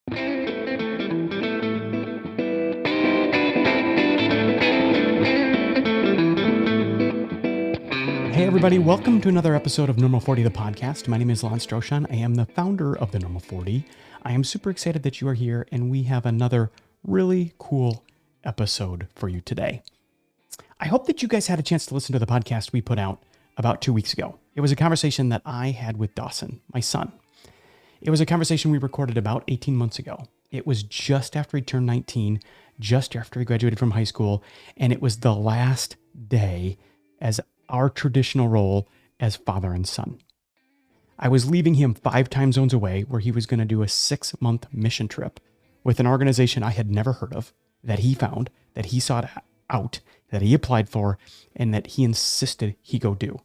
Hey everybody, welcome to another episode of Normal 40, the podcast. My name is Lance Droshan. I am the founder of the Normal 40. I am super excited that you are here, and we have another really cool episode for you today. I hope that you guys had a chance to listen to the podcast we put out about 2 weeks ago. It was a conversation that I had with Dawson, my son. It was a conversation we recorded about 18 months ago. It was just after he turned 19, just after he graduated from high school, and it was the last day as our traditional role as father and son. I was leaving him 5 time zones away where he was going to do a 6-month mission trip with an organization I had never heard of, that he found, that he sought out, that he applied for, and that he insisted he go do.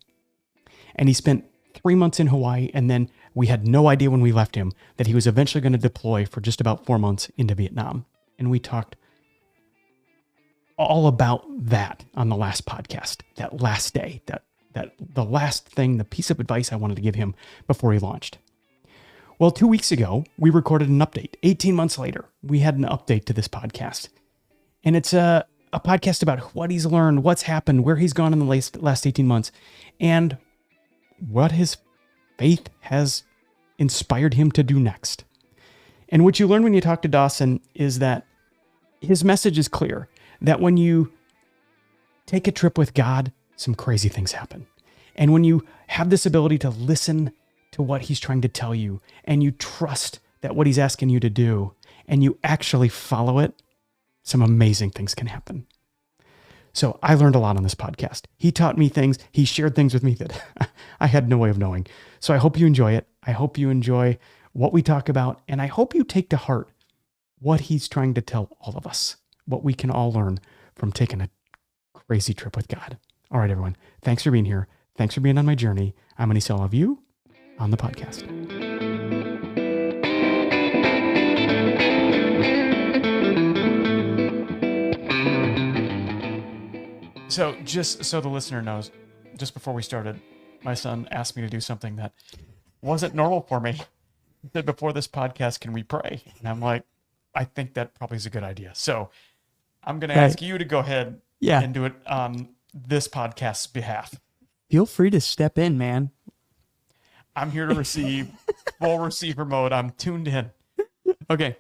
And he spent 3 months in Hawaii, and then we had no idea when we left him that he was eventually going to deploy for just about 4 months into Vietnam. And we talked all about that on the last podcast, that last day, that the last thing, the piece of advice I wanted to give him before he launched. Well, 2 weeks ago, we recorded an update. 18 months later, we had an update to this podcast. And it's a podcast about what he's learned, what's happened, where he's gone in the last 18 months, and what his faith has inspired him to do next. And what you learn when you talk to Dawson is that his message is clear. That when you take a trip with God, some crazy things happen. And when you have this ability to listen to what he's trying to tell you, and you trust that what he's asking you to do, and you actually follow it, some amazing things can happen. So I learned a lot on this podcast. He taught me things. He shared things with me that I had no way of knowing. So I hope you enjoy it. I hope you enjoy what we talk about. And I hope you take to heart what he's trying to tell all of us, what we can all learn from taking a crazy trip with God. All right, everyone. Thanks for being here. Thanks for being on my journey. I'm going to see all of you on the podcast. So just so the listener knows, just before we started, my son asked me to do something that wasn't normal for me. He said, before this podcast, can we pray? And I'm like, I think that probably is a good idea. So I'm going to ask you to go ahead and do it on this podcast's behalf. Feel free to step in, man. I'm here to receive, full receiver mode. I'm tuned in. Okay.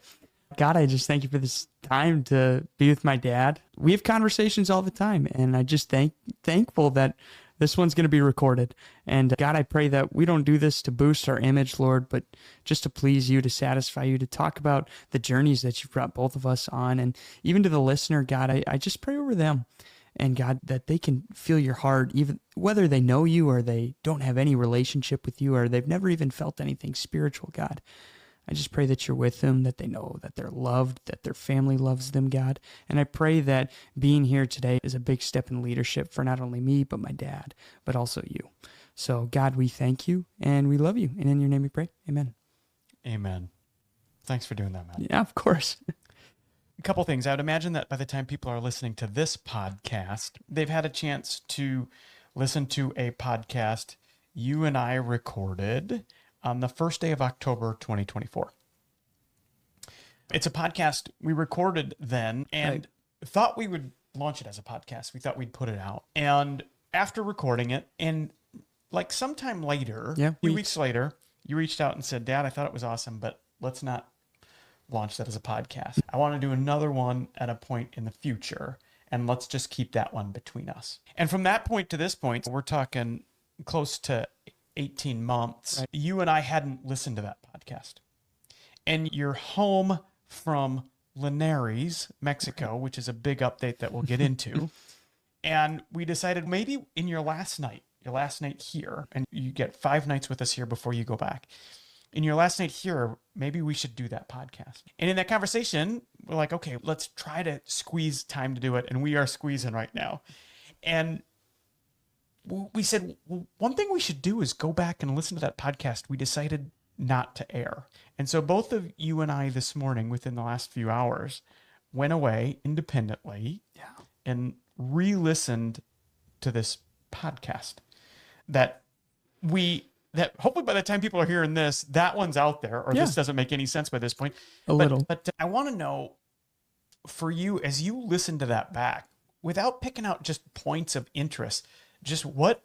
God, I just thank you for this time to be with my dad. We have conversations all the time, and I just thankful that this one's going to be recorded. And God, I pray that we don't do this to boost our image, Lord, but just to please you, to satisfy you, to talk about the journeys that you've brought both of us on. And even to the listener, God, I just pray over them. And God, that they can feel your heart, even whether they know you or they don't have any relationship with you or they've never even felt anything spiritual, God. I just pray that you're with them, that they know that they're loved, that their family loves them, God. And I pray that being here today is a big step in leadership for not only me, but my dad, but also you. So God, we thank you and we love you. And in your name we pray. Amen. Amen. Thanks for doing that, man. Yeah, of course. A couple things. I would imagine that by the time people are listening to this podcast, they've had a chance to listen to a podcast you and I recorded on the first day of October 2024. It's a podcast we recorded then and thought we would launch it as a podcast. We thought we'd put it out. And after recording it, and like sometime later, a few weeks later, you reached out and said, Dad, I thought it was awesome, but let's not launch that as a podcast. I want to do another one at a point in the future, and let's just keep that one between us. And from that point to this point, we're talking close to 18 months. Right. You and I hadn't listened to that podcast. And you're home from Linares, Mexico, which is a big update that we'll get into. And we decided maybe in your last night here, and you get 5 nights with us here before you go back. In your last night here, maybe we should do that podcast. And in that conversation, we're like, okay, let's try to squeeze time to do it. And we are squeezing right now. And we said, well, one thing we should do is go back and listen to that podcast we decided not to air. And so both of you and I this morning, within the last few hours, went away independently and re-listened to this podcast that we that hopefully by the time people are hearing this, that one's out there, or this doesn't make any sense by this point. But I want to know, for you, as you listen to that back, without picking out just points of interest, just what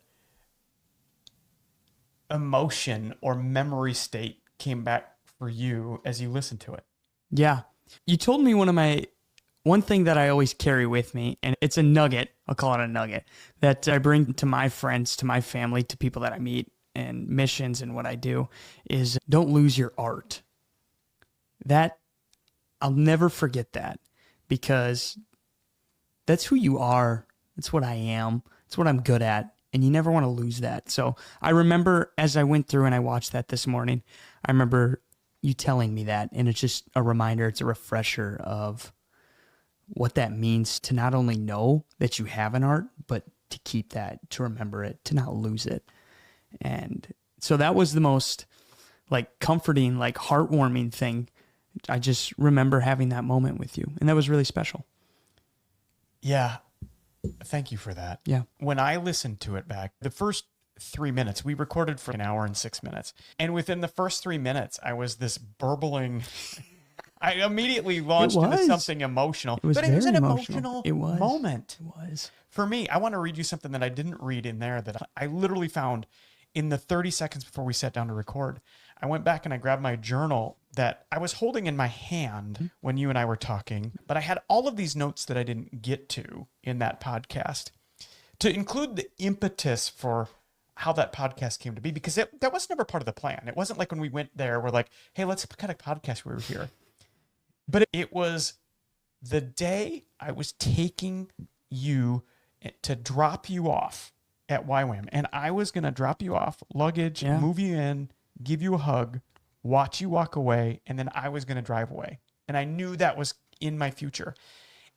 emotion or memory state came back for you as you listened to it? Yeah. You told me one thing that I always carry with me, and it's a nugget, I'll call it a nugget, that I bring to my friends, to my family, to people that I meet, and missions and what I do, is don't lose your art. That, I'll never forget that, because that's who you are. That's what I am. It's what I'm good at. And you never want to lose that. So I remember as I went through and I watched that this morning, I remember you telling me that. And it's just a reminder, it's a refresher of what that means to not only know that you have an art, but to keep that, to remember it, to not lose it. And so that was the most like comforting, like heartwarming thing. I just remember having that moment with you. And that was really special. Yeah. Thank you for that. Yeah. When I listened to it back, the first 3 minutes, we recorded for 1 hour and 6 minutes. And within the first 3 minutes, I was this burbling. I immediately launched into something emotional. It was an emotional moment. It was. For me, I want to read you something that I didn't read in there that I literally found in the 30 seconds before we sat down to record. I went back and I grabbed my journal that I was holding in my hand when you and I were talking, but I had all of these notes that I didn't get to in that podcast, to include the impetus for how that podcast came to be, because that was never part of the plan. It wasn't like when we went there, we're like, hey, let's kind of podcast we were here. But it was the day I was taking you to drop you off at YWAM, and I was going to drop you off, luggage, move you in, give you a hug, watch you walk away, and then I was going to drive away. And I knew that was in my future.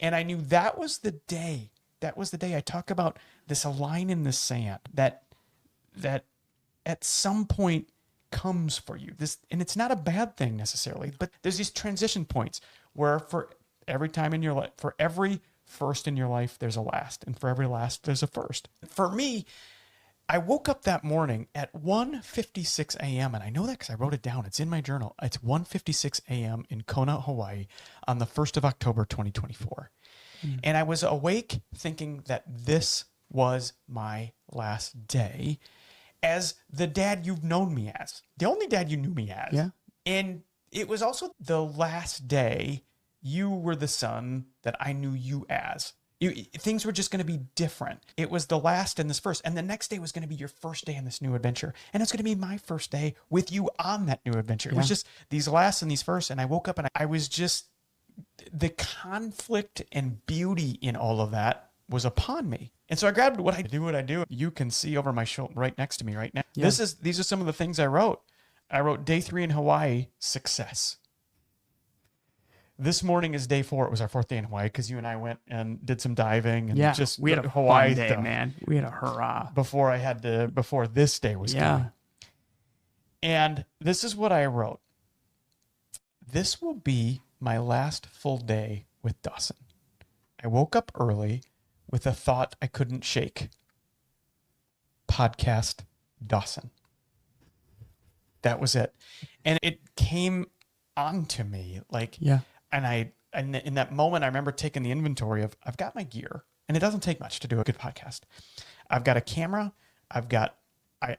And I knew that was the day. That was the day I talk about this line in the sand that at some point comes for you. And it's not a bad thing necessarily, but there's these transition points where for every time in your life, for every first in your life, there's a last. And for every last, there's a first. For me, I woke up that morning at 1:56 a.m. And I know that because I wrote it down. It's in my journal. It's 1:56 a.m. in Kona, Hawaii on the 1st of October, 2024. And I was awake thinking that this was my last day as the dad you've known me as. The only dad you knew me as. Yeah. And it was also the last day you were the son that I knew you as. Things were just going to be different. It was the last and this first. And the next day was going to be your first day in this new adventure. And it's going to be my first day with you on that new adventure. It was just these last and these first. And I woke up and I was just, the conflict and beauty in all of that was upon me. And so I grabbed what I do. You can see over my shoulder right next to me right now. Yeah. These are some of the things I wrote. I wrote day 3 in Hawaii, success. This morning is day 4. It was our 4th day in Hawaii because you and I went and did some diving and just we had a Hawaii day, man. We had a hurrah before this day was coming. And this is what I wrote. This will be my last full day with Dawson. I woke up early with a thought I couldn't shake. Podcast Dawson. That was it. And it came onto me and in that moment, I remember taking the inventory of, I've got my gear, and it doesn't take much to do a good podcast. I've got a camera. I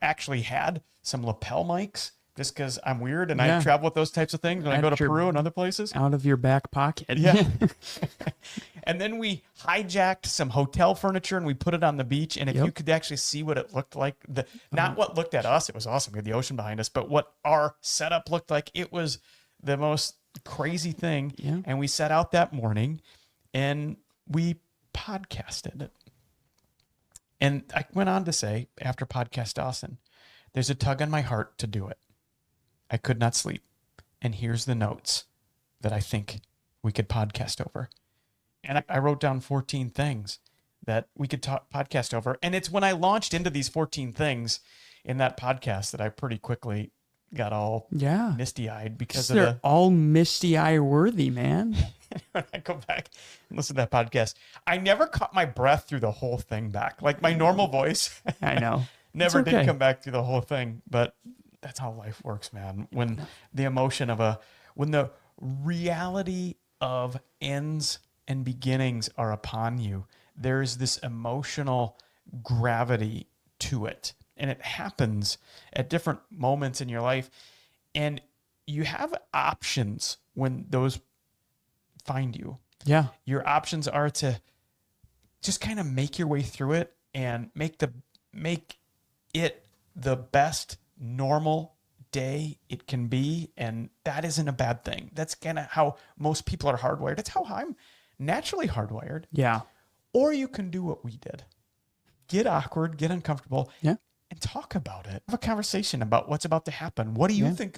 actually had some lapel mics just because I'm weird and I travel with those types of things when I go to Peru and other places. Out of your back pocket. Yeah. And then we hijacked some hotel furniture and we put it on the beach. And if you could actually see what it looked like, not what looked at us, it was awesome. We had the ocean behind us, but what our setup looked like, it was the most crazy thing. Yeah. And we set out that morning and we podcasted it. And I went on to say, after Podcast Dawson, there's a tug on my heart to do it. I could not sleep. And here's the notes that I think we could podcast over. And I wrote down 14 things that we could podcast over. And it's when I launched into these 14 things in that podcast that I pretty quickly got all misty-eyed because they're all misty-eye worthy, man. When I go back and listen to that podcast, I never caught my breath through the whole thing back. Like my normal voice. I know. Never okay. did come back through the whole thing, but that's how life works, man. When when the reality of ends and beginnings are upon you, there's this emotional gravity to it. And it happens at different moments in your life. And you have options when those find you. Yeah. Your options are to just kind of make your way through it and make it the best normal day it can be. And that isn't a bad thing. That's kind of how most people are hardwired. That's how I'm naturally hardwired. Yeah. Or you can do what we did. Get awkward, get uncomfortable, Yeah. and talk about it. Have a conversation about what's about to happen. What do you think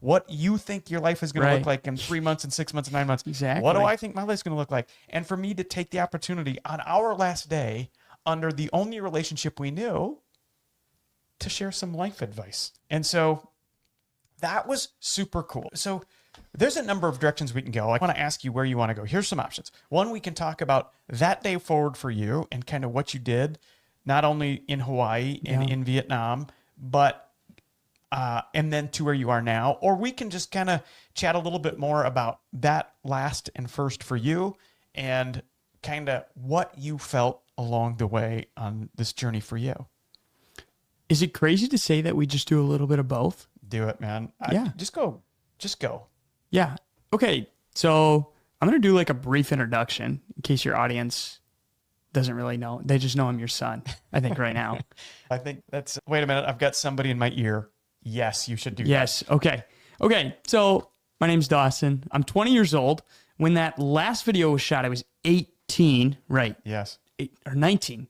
what you think your life is going to look like in 3 months and 6 months and 9 months? Exactly. What do I think my life's going to look like? And for me to take the opportunity on our last day, under the only relationship we knew, to share some life advice. And so that was super cool. So there's a number of directions we can go. I want to ask you where you want to go. Here's some options. One, we can talk about that day forward for you and kind of what you did, not only in Hawaii and in Vietnam, but and then to where you are now. Or we can just kind of chat a little bit more about that last and first for you and kind of what you felt along the way on this journey for you. Is it crazy to say that we just do a little bit of both? Do it, man. Just go. Just go. Yeah. Okay. So I'm going to do like a brief introduction in case your audience doesn't really know. They just know I'm your son, I think, right now. I think wait a minute. I've got somebody in my ear. Yes, you should do that. Yes. Okay. Okay. So my name's Dawson. I'm 20 years old. When that last video was shot, I was 18, right? Yes. 19.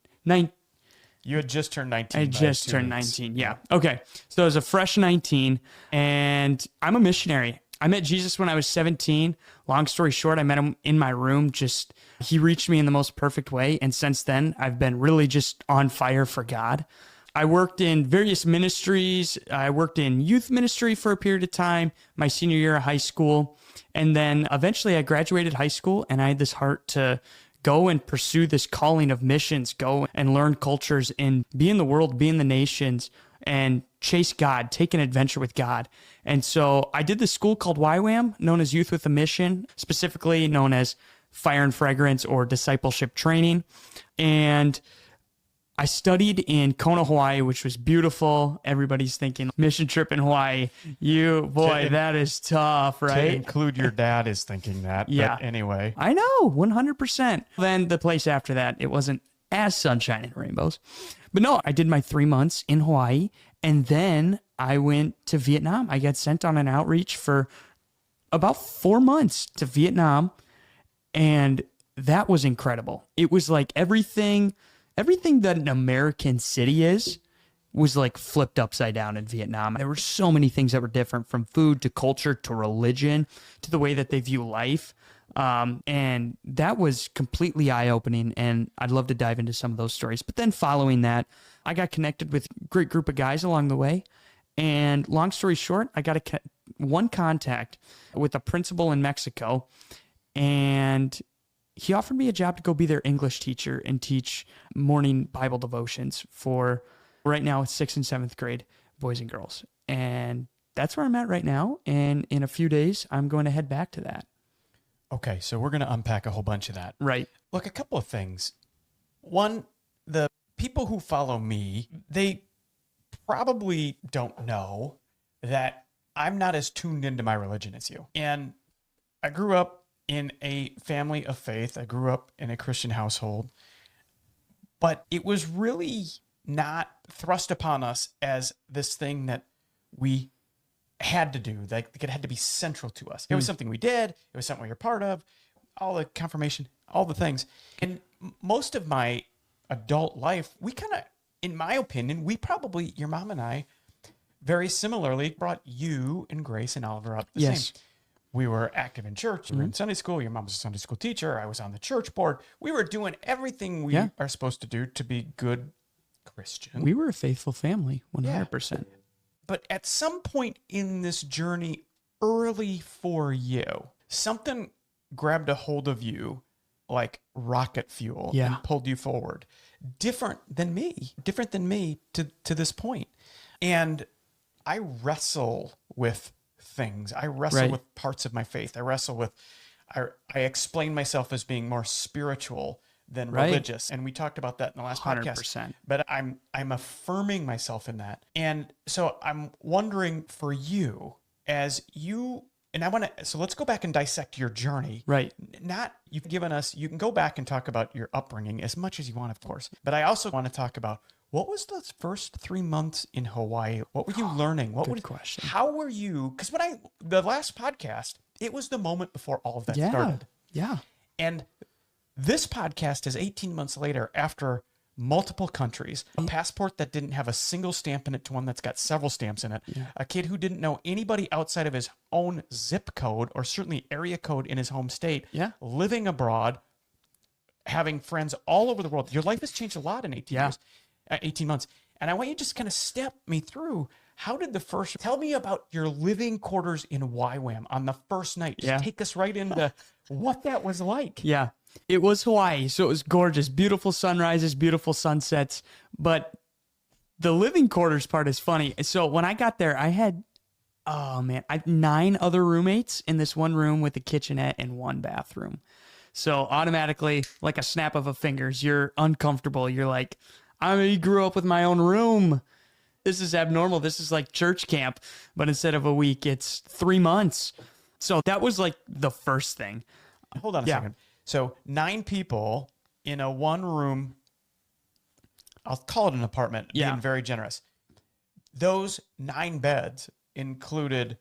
You had just turned 19. I just turned 19. Yeah. Okay. So I was a fresh 19 and I'm a missionary. I met Jesus when I was 17. Long story short, I met him in my room. He reached me in the most perfect way. And since then, I've been really just on fire for God. I worked in various ministries. I worked in youth ministry for a period of time, my senior year of high school. And then eventually I graduated high school and I had this heart to go and pursue this calling of missions, go and learn cultures and be in the world, be in the nations, and chase God, take an adventure with God. And so I did this school called YWAM, known as Youth with a Mission, specifically known as Fire and Fragrance or Discipleship Training. And I studied in Kona, Hawaii, which was beautiful. Everybody's thinking mission trip in Hawaii. That is tough, right? To include your dad is thinking that. Yeah. But anyway. I know, 100%. Then the place after that, it wasn't as sunshine and rainbows. But no, I did my 3 months in Hawaii. And then I went to Vietnam. I got sent on an outreach for about 4 months to Vietnam. And that was incredible. It was like everything that an American city was like flipped upside down in Vietnam. There were so many things that were different, from food to culture to religion to the way that they view life. And that was completely eye-opening, and I'd love to dive into some of those stories. But then following that, I got connected with a great group of guys along the way. And long story short, I got one contact with a principal in Mexico, and he offered me a job to go be their English teacher and teach morning Bible devotions for, right now, it's 6th and 7th grade boys and girls. And that's where I'm at right now. And in a few days, I'm going to head back to that. Okay, so we're going to unpack a whole bunch of that. Right. Look, a couple of things. One, the people who follow me, they probably don't know that I'm not as tuned into my religion as you. And I grew up in a family of faith. I grew up in a Christian household, but it was really not thrust upon us as this thing that we had to do. Like, it had to be central to us. It was something we did. It was something we were part of. All the confirmation, all the things. And most of my adult life, we kind of, in my opinion, we your mom and I, very similarly brought you and Grace and Oliver up the same. We were active in church. We were in Sunday school. Your mom was a Sunday school teacher. I was on the church board. We were doing everything we are supposed to do to be good Christians. We were a faithful family, 100%. Yeah. But at some point in this journey, early for you, something grabbed a hold of you like rocket fuel Yeah. and pulled you forward. Different than me to this point. And I wrestle with things. I wrestle Right. with parts of my faith. I explain myself as being more spiritual than Right. religious. And we talked about that in the last podcast. 100%. But I'm affirming myself in that. And so I'm wondering for you, as you, and so let's go back and dissect your journey. Right. You've given us, you can go back and talk about your upbringing as much as you want, of course. But I also want to talk about, what was the first 3 months in Hawaii? What were you learning? Good question. How were you? Because the last podcast, it was the moment before all of that Yeah. started. Yeah. And this podcast is 18 months later, after multiple countries, a passport that didn't have a single stamp in it to one that's got several stamps in it, a kid who didn't know anybody outside of his own zip code or certainly area code in his home state, Yeah. living abroad, having friends all over the world. Your life has changed a lot in 18 months. And I want you to just kind of step me through, tell me about your living quarters in YWAM on the first night. Just take us right into what that was like. Yeah. It was Hawaii, so it was gorgeous. Beautiful sunrises, beautiful sunsets. But the living quarters part is funny. So when I got there, I had 9 other roommates in this one room with a kitchenette and one bathroom. So automatically, like a snap of a fingers, you're uncomfortable. You're like, I grew up with my own room. This is abnormal. This is like church camp. But instead of a week, it's 3 months. So that was like the first thing. Hold on a second. So 9 people in a one room, I'll call it an apartment, being very generous. Those 9 beds included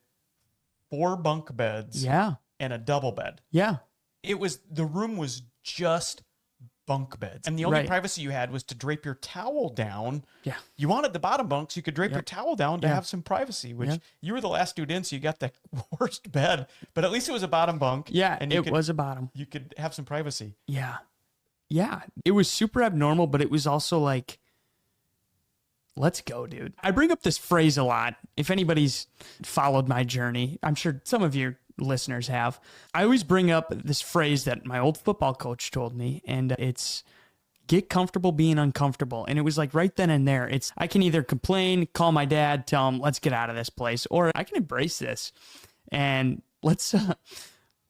4 bunk beds and a double bed. Yeah. The room was just bunk beds. And the only privacy you had was to drape your towel down. Yeah. You wanted the bottom bunks, you could drape your towel down to have some privacy, which you were the last dude in, so you got the worst bed. But at least it was a bottom bunk. Yeah, and it was a bottom. You could have some privacy. Yeah. Yeah. It was super abnormal, but it was also like, let's go, dude. I bring up this phrase a lot. If anybody's followed my journey, I'm sure some of your listeners have. I always bring up this phrase that my old football coach told me, and it's get comfortable being uncomfortable. And it was like right then and there. I can either complain, call my dad, tell him, let's get out of this place, or I can embrace this and let's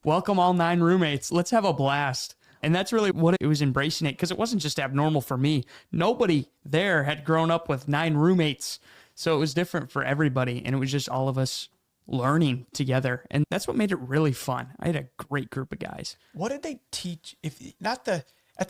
welcome all 9 roommates. Let's have a blast. And that's really what it was, embracing it, because it wasn't just abnormal for me. Nobody there had grown up with 9 roommates. So it was different for everybody. And it was just all of us learning together. And that's what made it really fun. I had a great group of guys. What did they teach? At the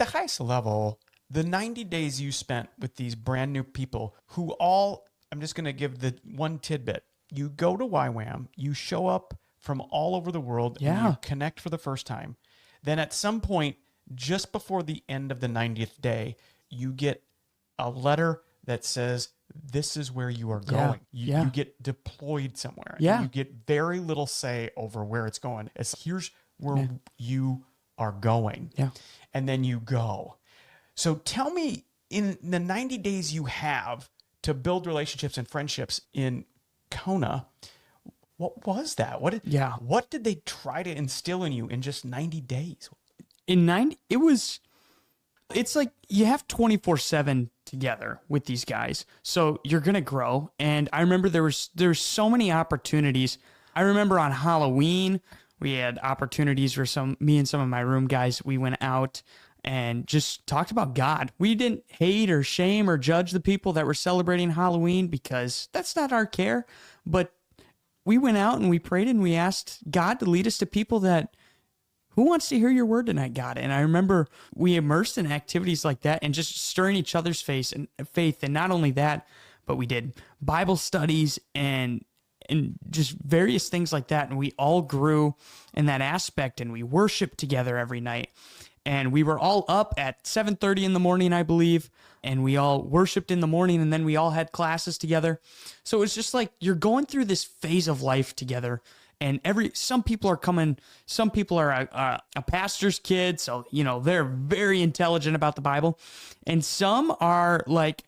highest level, the 90 days you spent with these brand new people who I'm just going to give the one tidbit. You go to YWAM, you show up from all over the world, and you connect for the first time. Then at some point, just before the end of the 90th day, you get a letter that says, this is where you are going. You get deployed somewhere. Yeah. And you get very little say over where it's going. Here's where you are going. Yeah. And then you go. So tell me, in the 90 days you have to build relationships and friendships in Kona, what was that? What did they try to instill in you in just 90 days? It's like you have 24/7 together with these guys. So you're going to grow. And I remember there's so many opportunities. I remember on Halloween, we had opportunities for me and some of my room guys, we went out and just talked about God. We didn't hate or shame or judge the people that were celebrating Halloween, because that's not our care. But we went out and we prayed and we asked God to lead us to people who wants to hear your word tonight, God? And I remember we immersed in activities like that and just stirring each other's faith. And not only that, but we did Bible studies and just various things like that. And we all grew in that aspect, and we worshiped together every night. And we were all up at 7:30 in the morning, I believe. And we all worshiped in the morning, and then we all had classes together. So it's just like you're going through this phase of life together. And some people are a pastor's kid, so, they're very intelligent about the Bible. And some are like,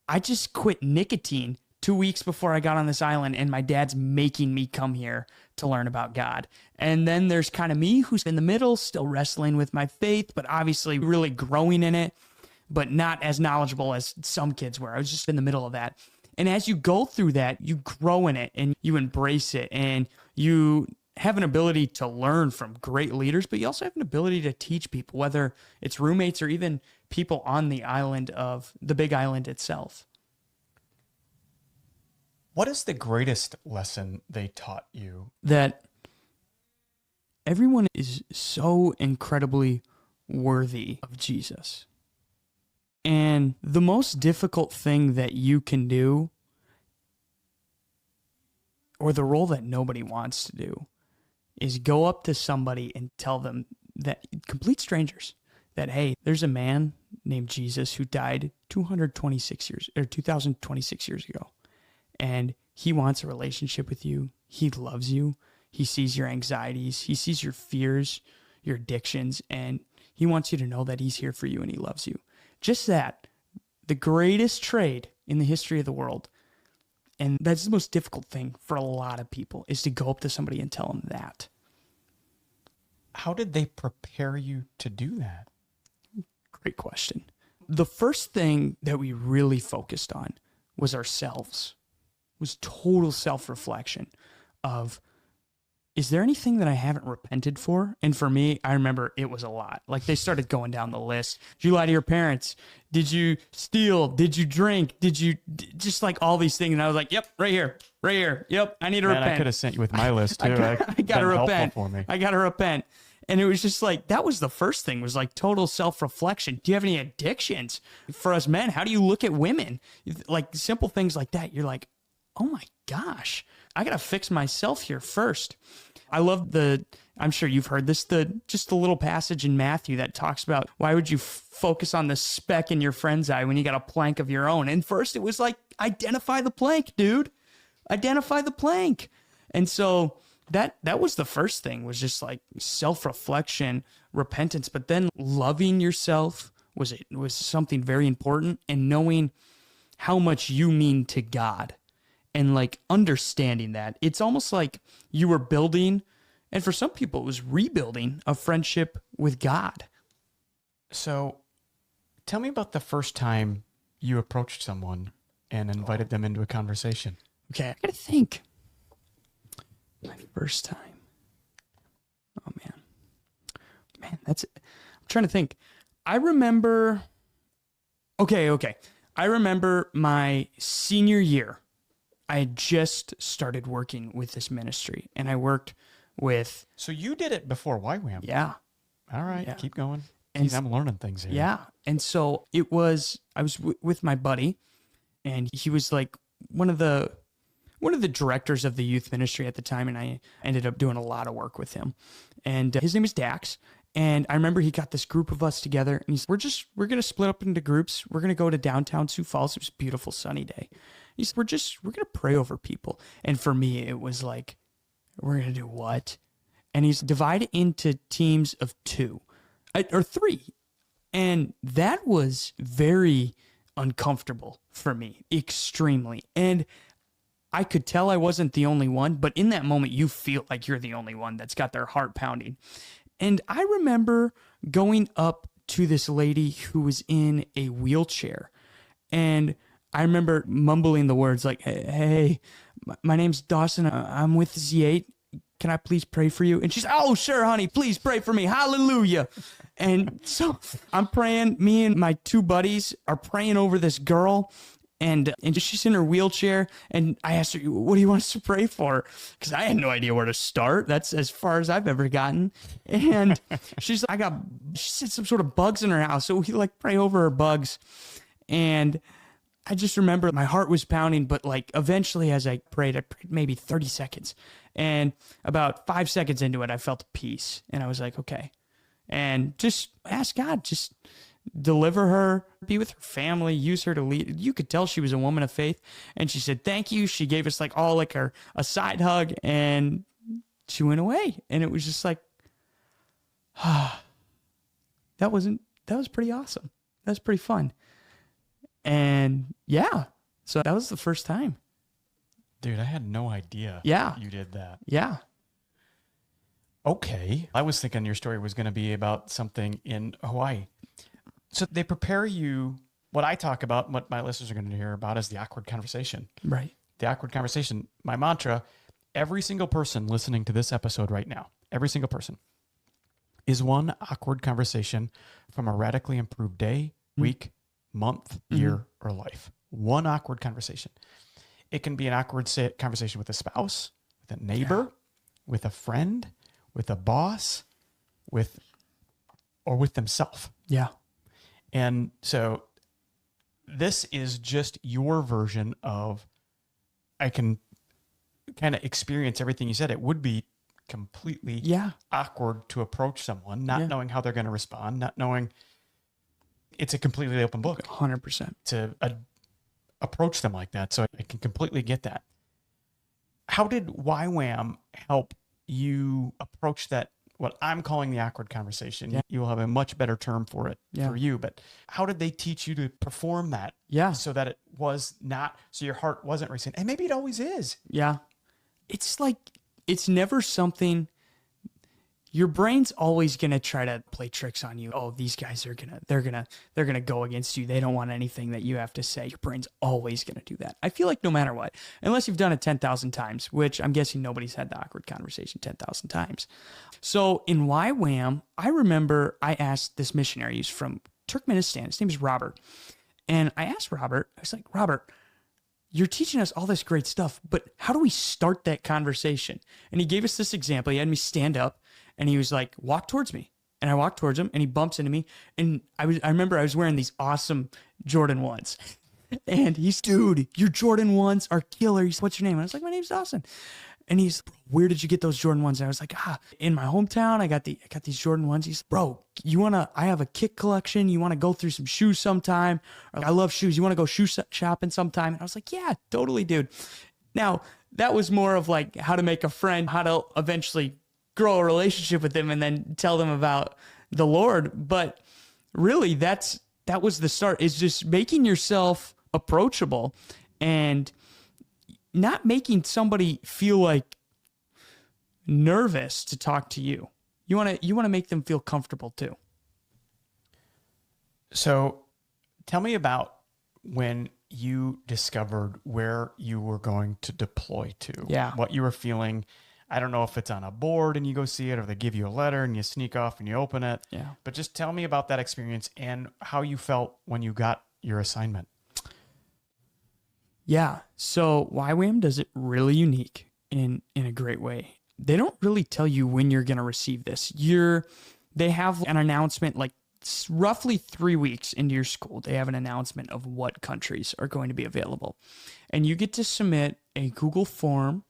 I just quit nicotine 2 weeks before I got on this island, and my dad's making me come here to learn about God. And then there's kind of me who's in the middle, still wrestling with my faith, but obviously really growing in it, but not as knowledgeable as some kids were. I was just in the middle of that. And as you go through that, you grow in it and you embrace it, and you have an ability to learn from great leaders, but you also have an ability to teach people, whether it's roommates or even people on the island of the Big Island itself. What is the greatest lesson they taught you? That everyone is so incredibly worthy of Jesus. And the most difficult thing that you can do, or the role that nobody wants to do, is go up to somebody and tell them, that complete strangers, that, hey, there's a man named Jesus who died 2026 years ago. And he wants a relationship with you. He loves you. He sees your anxieties. He sees your fears, your addictions, and he wants you to know that he's here for you and he loves you. Just that, the greatest trade in the history of the world, and that's the most difficult thing for a lot of people, is to go up to somebody and tell them that. How did they prepare you to do that? Great question. The first thing that we really focused on was ourselves, was total self-reflection of, is there anything that I haven't repented for? And for me, I remember it was a lot. Like, they started going down the list. Did you lie to your parents? Did you steal? Did you drink? Did you just like all these things? And I was like, yep, right here. Yep, I need to repent. I could have sent you with my list too. I got to repent. For me. I got to repent. And it was just like, that was the first thing, was like total self-reflection. Do you have any addictions? For us men, how do you look at women? Like simple things like that. You're like, oh my gosh, I got to fix myself here first. I love I'm sure you've heard this, just the little passage in Matthew that talks about, why would you focus on the speck in your friend's eye when you got a plank of your own? And first it was like, identify the plank, dude. Identify the plank. And so that was the first thing, was just like self-reflection, repentance, but then loving yourself was something very important, and knowing how much you mean to God. And like understanding that it's almost like you were building, and for some people it was rebuilding, a friendship with God. So tell me about the first time you approached someone and invited them into a conversation. Okay, I gotta think. My first time. Oh man, that's it. I'm trying to think. I remember. Okay. I remember my senior year. I had just started working with this ministry, and I worked with... So you did it before YWAM? Yeah. All right, yeah. Keep going. And I'm learning things here. Yeah, and so I was with my buddy, and he was like one of the directors of the youth ministry at the time, and I ended up doing a lot of work with him. And his name is Dax. And I remember he got this group of us together, and he said, we're going to split up into groups. We're going to go to downtown Sioux Falls. It was a beautiful sunny day. He said, we're going to pray over people. And for me, it was like, we're going to do what? And he's divided into teams of 2 or 3. And that was very uncomfortable for me, extremely. And I could tell I wasn't the only one, but in that moment, you feel like you're the only one that's got their heart pounding. And I remember going up to this lady who was in a wheelchair, and I remember mumbling the words like, hey, my name's Dawson. I'm with Z8. Can I please pray for you? And she's, oh, sure, honey, please pray for me. Hallelujah. And so I'm praying. Me and my 2 buddies are praying over this girl. And she's in her wheelchair, and I asked her, what do you want us to pray for? Because I had no idea where to start. That's as far as I've ever gotten. And she said some sort of bugs in her house. So we like pray over her bugs. And I just remember my heart was pounding, but like eventually as I prayed maybe 30 seconds. And about 5 seconds into it, I felt peace. And I was like, okay. And just ask God, just deliver her, be with her family, use her to lead. You could tell she was a woman of faith. And she said, thank you. She gave us like all like a side hug, and she went away. And it was just like, that was pretty awesome. That was pretty fun. And yeah, so that was the first time. Dude, I had no idea Yeah. you did that. Yeah. Okay. I was thinking your story was going to be about something in Hawaii. So they prepare you. What I talk about, what my listeners are going to hear about, is the awkward conversation. Right. The awkward conversation. My mantra, every single person listening to this episode right now, every single person, is one awkward conversation from a radically improved day, week, month, year, or life. One awkward conversation. It can be an awkward conversation with a spouse, with a neighbor, with a friend, with a boss, or with themselves. Yeah. And so this is just your version of, I can kind of experience everything you said. It would be completely awkward to approach someone, not knowing how they're going to respond, not knowing. It's a completely open book. 100%. To approach them like that. So I can completely get that. How did YWAM help you approach that, what I'm calling the awkward conversation? Yeah. You will have a much better term for it for you, but how did they teach you to perform that? Yeah. So that it was not, so your heart wasn't racing. And maybe it always is. Yeah. It's like, it's never something. Your brain's always going to try to play tricks on you. Oh, these guys are they're going to go against you. They don't want anything that you have to say. Your brain's always going to do that. I feel like no matter what, unless you've done it 10,000 times, which I'm guessing nobody's had the awkward conversation 10,000 times. So in YWAM, I remember I asked this missionary, he's from Turkmenistan. His name is Robert. And I asked Robert, I was like, Robert, you're teaching us all this great stuff, but how do we start that conversation? And he gave us this example. He had me stand up and he was like, walk towards me. And I walked towards him and he bumps into me. And I remember I was wearing these awesome Jordan 1s. And he's, dude, your Jordan 1s are killer. He's, what's your name? And I was like, my name's Dawson. And he's, where did you get those Jordan 1s? And I was like, in my hometown, I got these Jordan 1s. He's, bro, I have a kick collection. You want to go through some shoes sometime? Or, I love shoes. You want to go shoe shopping sometime? And I was like, yeah, totally, dude. Now, that was more of like how to make a friend, how to eventually grow a relationship with them and then tell them about the Lord. But really, that was the start, is just making yourself approachable and not making somebody feel like nervous to talk to you. You want to make them feel comfortable too. So tell me about when you discovered where you were going to deploy to. Yeah. What you were feeling. I don't know if it's on a board and you go see it, or they give you a letter and you sneak off and you open it. Yeah. But just tell me about that experience and how you felt when you got your assignment. Yeah. So YWAM does it really unique in a great way. They don't really tell you when you're going to receive this. They have an announcement like roughly 3 weeks into your school. They have an announcement of what countries are going to be available. And you get to submit a Google form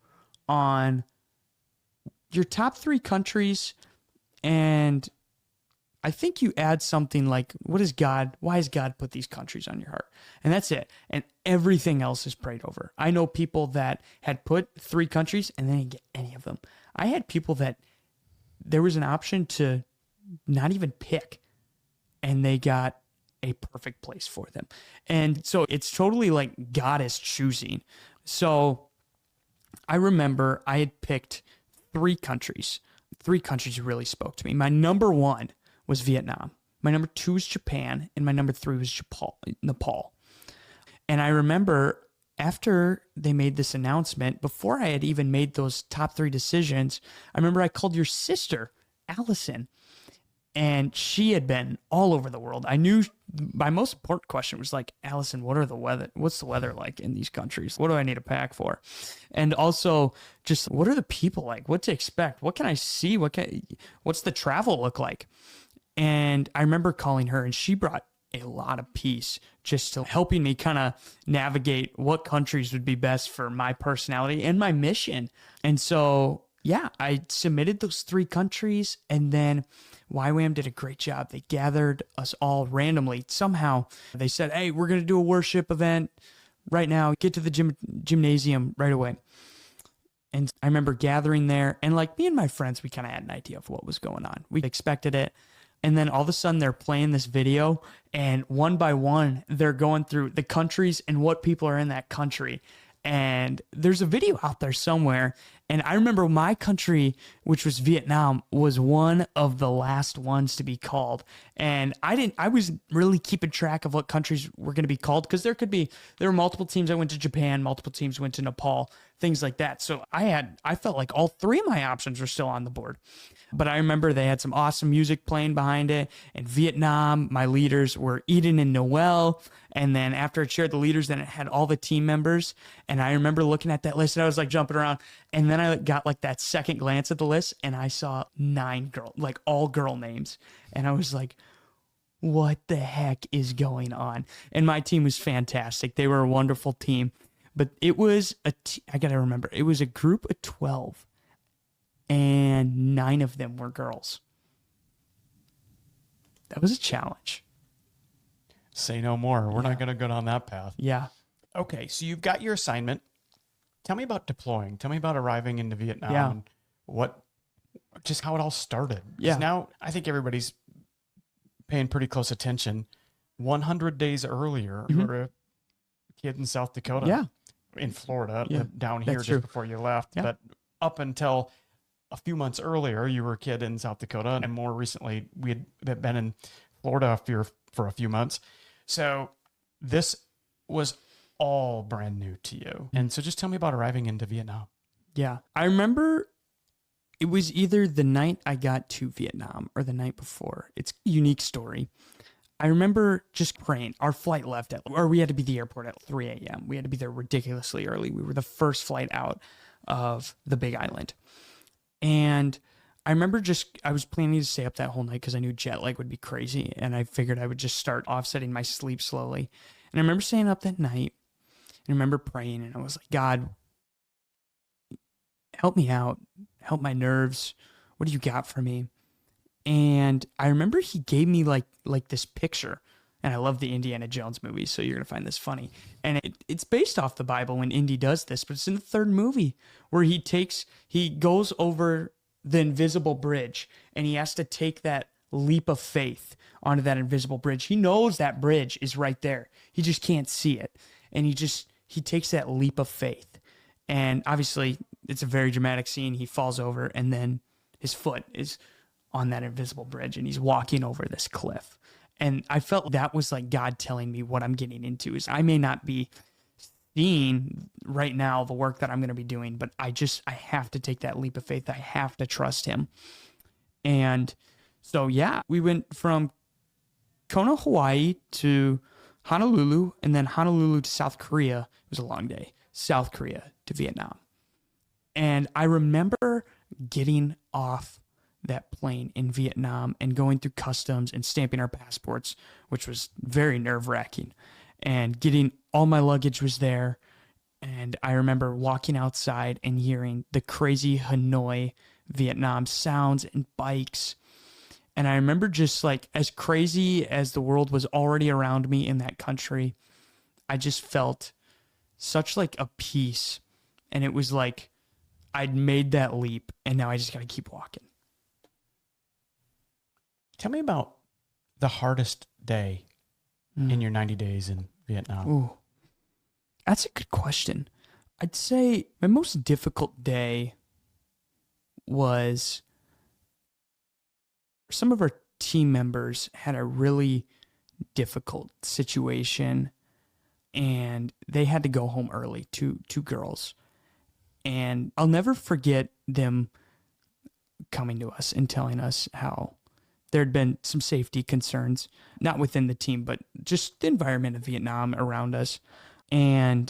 on your top 3 countries, and I think you add something like, why has God put these countries on your heart? And that's it. And everything else is prayed over. I know people that had put 3 countries and they didn't get any of them. I had people that there was an option to not even pick, and they got a perfect place for them. And so it's totally like God is choosing. So I remember I had picked 3 countries. 3 countries really spoke to me. My number 1 was Vietnam. My number 2 was Japan, and my number 3 was Nepal. And I remember after they made this announcement, before I had even made those top 3 decisions, I remember I called your sister, Allison, and she had been all over the world. I knew my most important question was like, Allison, what's the weather like in these countries? What do I need to pack for? And also just what are the people like? What to expect? What can I see? What's the travel look like? And I remember calling her, and she brought a lot of peace, just to helping me kind of navigate what countries would be best for my personality and my mission. And so, yeah, I submitted those 3 countries, and then YWAM did a great job. They gathered us all randomly. Somehow they said, hey, we're going to do a worship event right now. Get to the gymnasium right away. And I remember gathering there, and like me and my friends, we kind of had an idea of what was going on. We expected it. And then all of a sudden they're playing this video, and one by one, they're going through the countries and what people are in that country. And there's a video out there somewhere. And I remember my country, which was Vietnam, was one of the last ones to be called. And I was really keeping track of what countries were going to be called, because there were multiple teams that went to Japan, multiple teams went to Nepal, things like that. So I felt like all three of my options were still on the board. But I remember they had some awesome music playing behind it. And Vietnam, my leaders were Eden and Noel. And then after it shared the leaders, then it had all the team members. And I remember looking at that list and I was like jumping around. And then I got like that second glance at the list and I saw 9 girl, like all girl names. And I was like, what the heck is going on? And my team was fantastic. They were a wonderful team. But it was I got to remember, it was a group of 12. And 9 of them were girls. That was a challenge. Say no more. We're not going to go down that path. Yeah. Okay, so you've got your assignment. Tell me about deploying. Tell me about arriving into Vietnam and just how it all started. Yeah. Now I think everybody's paying pretty close attention. 100 days earlier, you were a kid in South Dakota. Yeah. In Florida, Yeah, down here that's just true. before you left. Yeah. But up until a few months earlier, you were a kid in South Dakota. And more recently, we had been in Florida for a few months. So this was all brand new to you. And so just tell me about arriving into Vietnam. Yeah. I remember it was either the night I got to Vietnam or the night before. It's a unique story. I remember just praying. Our flight left we had to be at the airport at 3 a.m. We had to be there ridiculously early. We were the first flight out of the Big Island. And I remember I was planning to stay up that whole night because I knew jet lag would be crazy. And I figured I would just start offsetting my sleep slowly. And I remember staying up that night and I remember praying. And I was like, God, help me out. Help my nerves. What do you got for me? And I remember he gave me like this picture. And I love the Indiana Jones movies, so you're going to find this funny. And it's based off the Bible when Indy does this, but it's in the third movie where he goes over the invisible bridge and he has to take that leap of faith onto that invisible bridge. He knows that bridge is right there. He just can't see it. And he takes that leap of faith. And obviously it's a very dramatic scene. He falls over and then his foot is on that invisible bridge and he's walking over this cliff. And I felt that was like God telling me what I'm getting into is I may not be seeing right now the work that I'm going to be doing, but I have to take that leap of faith. I have to trust him. And so, yeah, we went from Kona, Hawaii to Honolulu and then Honolulu to South Korea. It was a long day. South Korea to Vietnam. And I remember getting off that plane in Vietnam and going through customs and stamping our passports, which was very nerve-wracking. And getting all my luggage was there. And I remember walking outside and hearing the crazy Hanoi, Vietnam sounds and bikes. And I remember just like as crazy as the world was already around me in that country, I just felt such like a peace. And it was like I'd made that leap and now I just got to keep walking. Tell me about the hardest day in your 90 days in Vietnam. Ooh, that's a good question. I'd say my most difficult day was some of our team members had a really difficult situation and they had to go home early, two girls. And I'll never forget them coming to us and telling us how there'd been some safety concerns, not within the team, but just the environment of Vietnam around us. And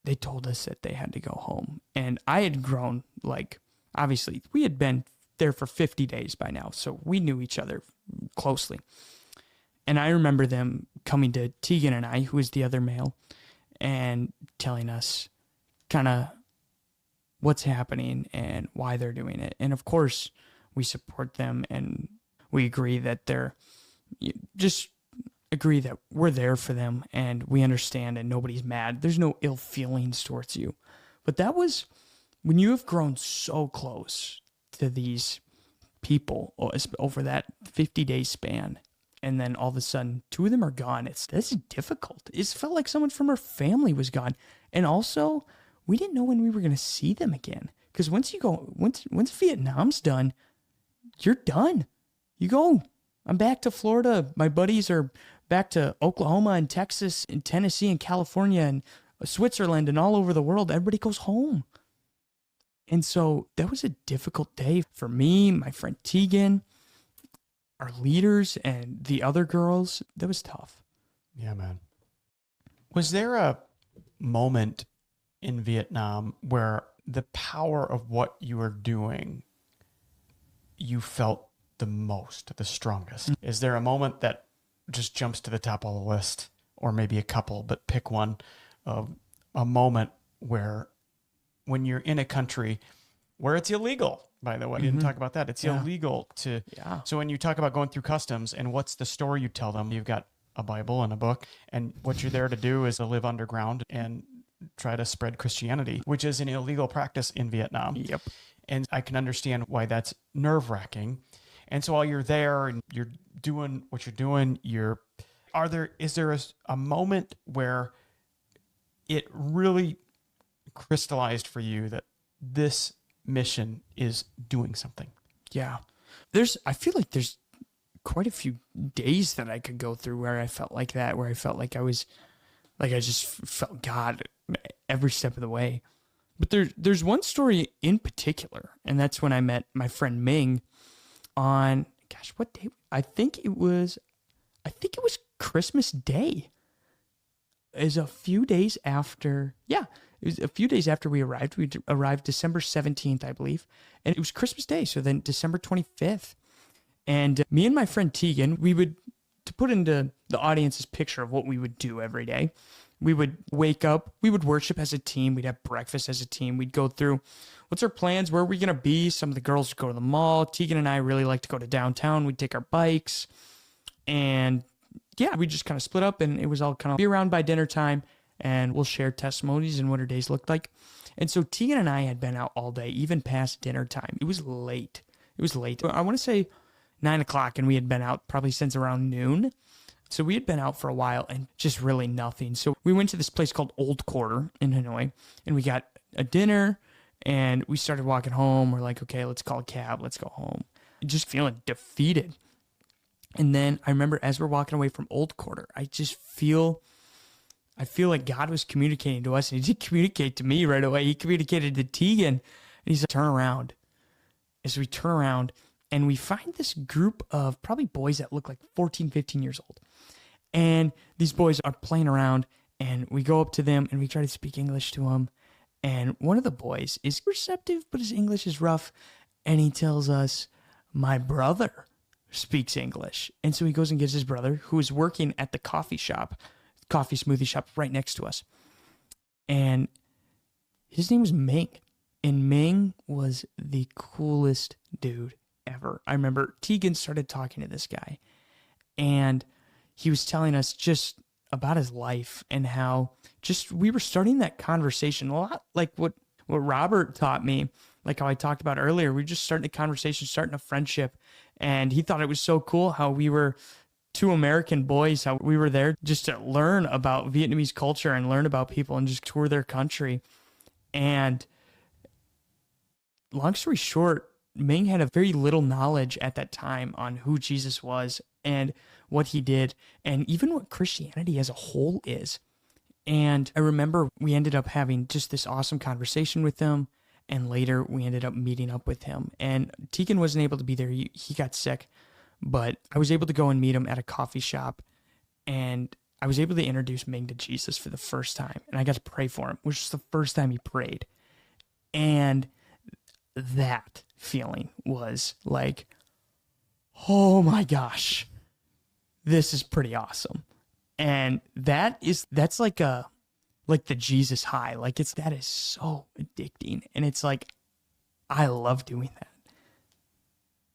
they told us that they had to go home. And I had grown, like, obviously, we had been there for 50 days by now, so we knew each other closely. And I remember them coming to Tegan and I, who was the other male, and telling us kind of what's happening and why they're doing it. And of course, we support them and we agree that we're there for them and we understand and nobody's mad. There's no ill feelings towards you. But that was when you have grown so close to these people over that 50-day span. And then all of a sudden, 2 of them are gone. That's difficult. It felt like someone from our family was gone. And also, we didn't know when we were going to see them again. Because once Vietnam's done, you're done. You go. I'm back to Florida. My buddies are back to Oklahoma and Texas and Tennessee and California and Switzerland and all over the world. Everybody goes home. And so that was a difficult day for me, my friend Tegan, our leaders, and the other girls. That was tough. Yeah, man. Was there a moment in Vietnam where the power of what you were doing, you felt the most, the strongest? Is there a moment that just jumps to the top of the list, or maybe a couple, but pick one, a moment where when you're in a country where it's illegal, by the way, you didn't talk about that. It's illegal to, so when you talk about going through customs and what's the story you tell them, you've got a Bible and a book, and what you're there to do is to live underground and try to spread Christianity, which is an illegal practice in Vietnam. Yep. And I can understand why that's nerve-wracking. And so while you're there and you're doing what you're doing, is there a moment where it really crystallized for you that this mission is doing something? Yeah. I feel like there's quite a few days that I could go through where I felt like that, where I felt like I just felt God every step of the way. But there's one story in particular, and that's when I met my friend Ming on, gosh, what day? I think it was Christmas Day. It was a few days after we arrived. We arrived December 17th, I believe. And it was Christmas Day, so then December 25th. And me and my friend Tegan, to put into the audience's picture of what we would do every day, we would wake up, we would worship as a team, we'd have breakfast as a team, we'd go through what's our plans, where are we going to be. Some of the girls would go to the mall. Tegan and I really like to go to downtown. We'd take our bikes, and yeah, we just kind of split up, and it was all kind of be around by dinner time, and we'll share testimonies and what our days looked like. And so Tegan and I had been out all day, even past dinner time. It was late. I want to say 9 o'clock, and we had been out probably since around noon. So we had been out for a while and just really nothing. So we went to this place called Old Quarter in Hanoi, and we got a dinner, and we started walking home. We're like, okay, let's call a cab. Let's go home. Just feeling defeated. And then I remember as we're walking away from Old Quarter, I feel like God was communicating to us, and he did communicate to me right away. He communicated to Tegan, and he said, turn around. As we turn around, and we find this group of probably boys that look like 14, 15 years old. And these boys are playing around, and we go up to them, and we try to speak English to them. And one of the boys is receptive, but his English is rough. And he tells us, my brother speaks English. And so he goes and gets his brother, who is working at the coffee smoothie shop right next to us. And his name was Ming. And Ming was the coolest dude ever. I remember Tegan started talking to this guy, and he was telling us just about his life and how just we were starting that conversation a lot like what Robert taught me, like how I talked about earlier. We were just starting a conversation, starting a friendship, and he thought it was so cool how we were two American boys, how we were there just to learn about Vietnamese culture and learn about people and just tour their country. And long story short, Ming had a very little knowledge at that time on who Jesus was and what he did, and even what Christianity as a whole is. And I remember we ended up having just this awesome conversation with him, and later we ended up meeting up with him. And Tegan wasn't able to be there. He got sick, but I was able to go and meet him at a coffee shop, and I was able to introduce Ming to Jesus for the first time, and I got to pray for him, which was the first time he prayed. And that feeling was like, oh my gosh, this is pretty awesome. And that's like the Jesus high. Like that is so addicting. And it's like, I love doing that.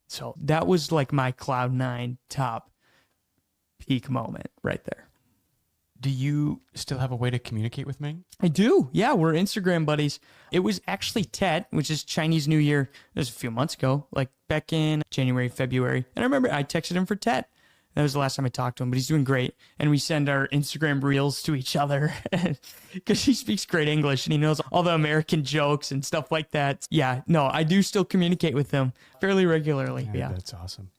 So that was like my Cloud9 top peak moment right there. Do you still have a way to communicate with Ming? I do. Yeah, we're Instagram buddies. It was actually Tet, which is Chinese New Year. It was a few months ago, like back in January, February. And I remember I texted him for Tet. That was the last time I talked to him, but he's doing great. And we send our Instagram reels to each other because he speaks great English and he knows all the American jokes and stuff like that. Yeah, no, I do still communicate with him fairly regularly. Yeah. That's awesome.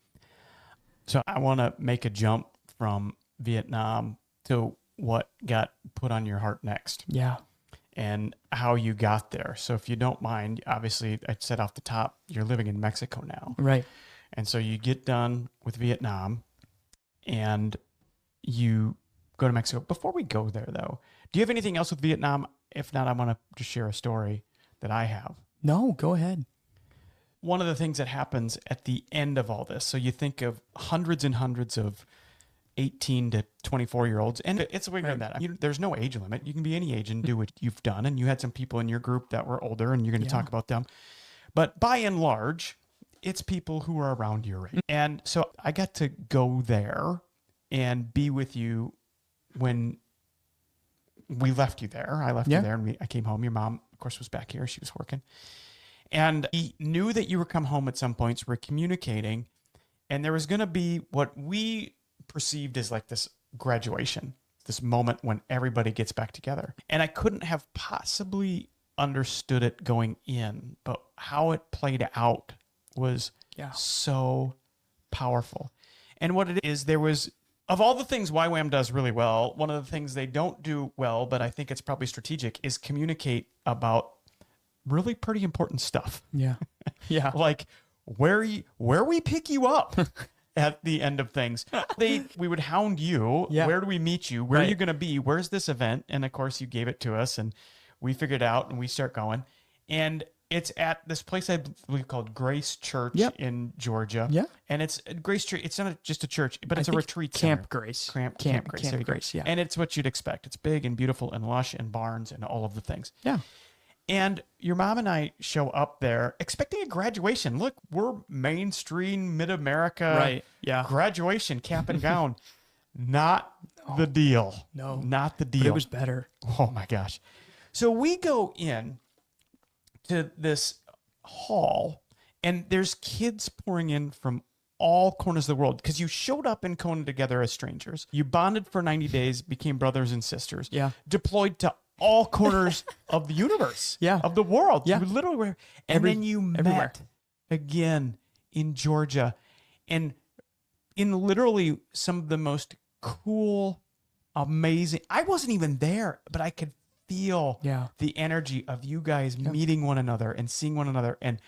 So I want to make a jump from Vietnam to what got put on your heart next. Yeah. And how you got there. So if you don't mind, obviously I said off the top, you're living in Mexico now. Right. And so you get done with Vietnam and you go to Mexico. Before we go there though, do you have anything else with Vietnam? If not, I want to just share a story that I have. No, go ahead. One of the things that happens at the end of all this, so you think of hundreds and hundreds of 18 to 24-year-olds, and it's bigger than that. There's no age limit. You can be any age and do what you've done. And you had some people in your group that were older, and you're going to talk about them. But by and large, it's people who are around your age. And so I got to go there and be with you when we left you there. I left you there, and I came home. Your mom, of course, was back here. She was working. And he knew that you would come home at some points. We're communicating, and there was going to be what we perceived as like this graduation, this moment when everybody gets back together. And I couldn't have possibly understood it going in, but how it played out was so powerful. And what it is, there was, of all the things YWAM does really well, one of the things they don't do well, but I think it's probably strategic, is communicate about really pretty important stuff. Yeah. Yeah. Like where we pick you up at the end of things. We would hound you. Yeah. Where do we meet you? Where are you going to be? Where's this event? And of course you gave it to us and we figured it out and we start going. And it's at this place I believe called Grace Church in Georgia. Yeah. And it's Grace Church. It's not just a church, but it's a retreat center. Camp Grace. Camp Grace. Camp Grace, yeah. And it's what you'd expect. It's big and beautiful and lush and barns and all of the things. Yeah. And your mom and I show up there expecting a graduation. Look, we're mainstream mid-America graduation, cap and gown. Not the deal. No. Not the deal. But it was better. Oh my gosh. So we go in to this hall and there's kids pouring in from all corners of the world because you showed up in Kona together as strangers. You bonded for 90 days, became brothers and sisters. Yeah. Deployed to all corners of the universe, of the world. You literally were. And then you met again in Georgia and in literally some of the most cool, amazing, I wasn't even there, but I could feel the energy of you guys meeting one another and seeing one another and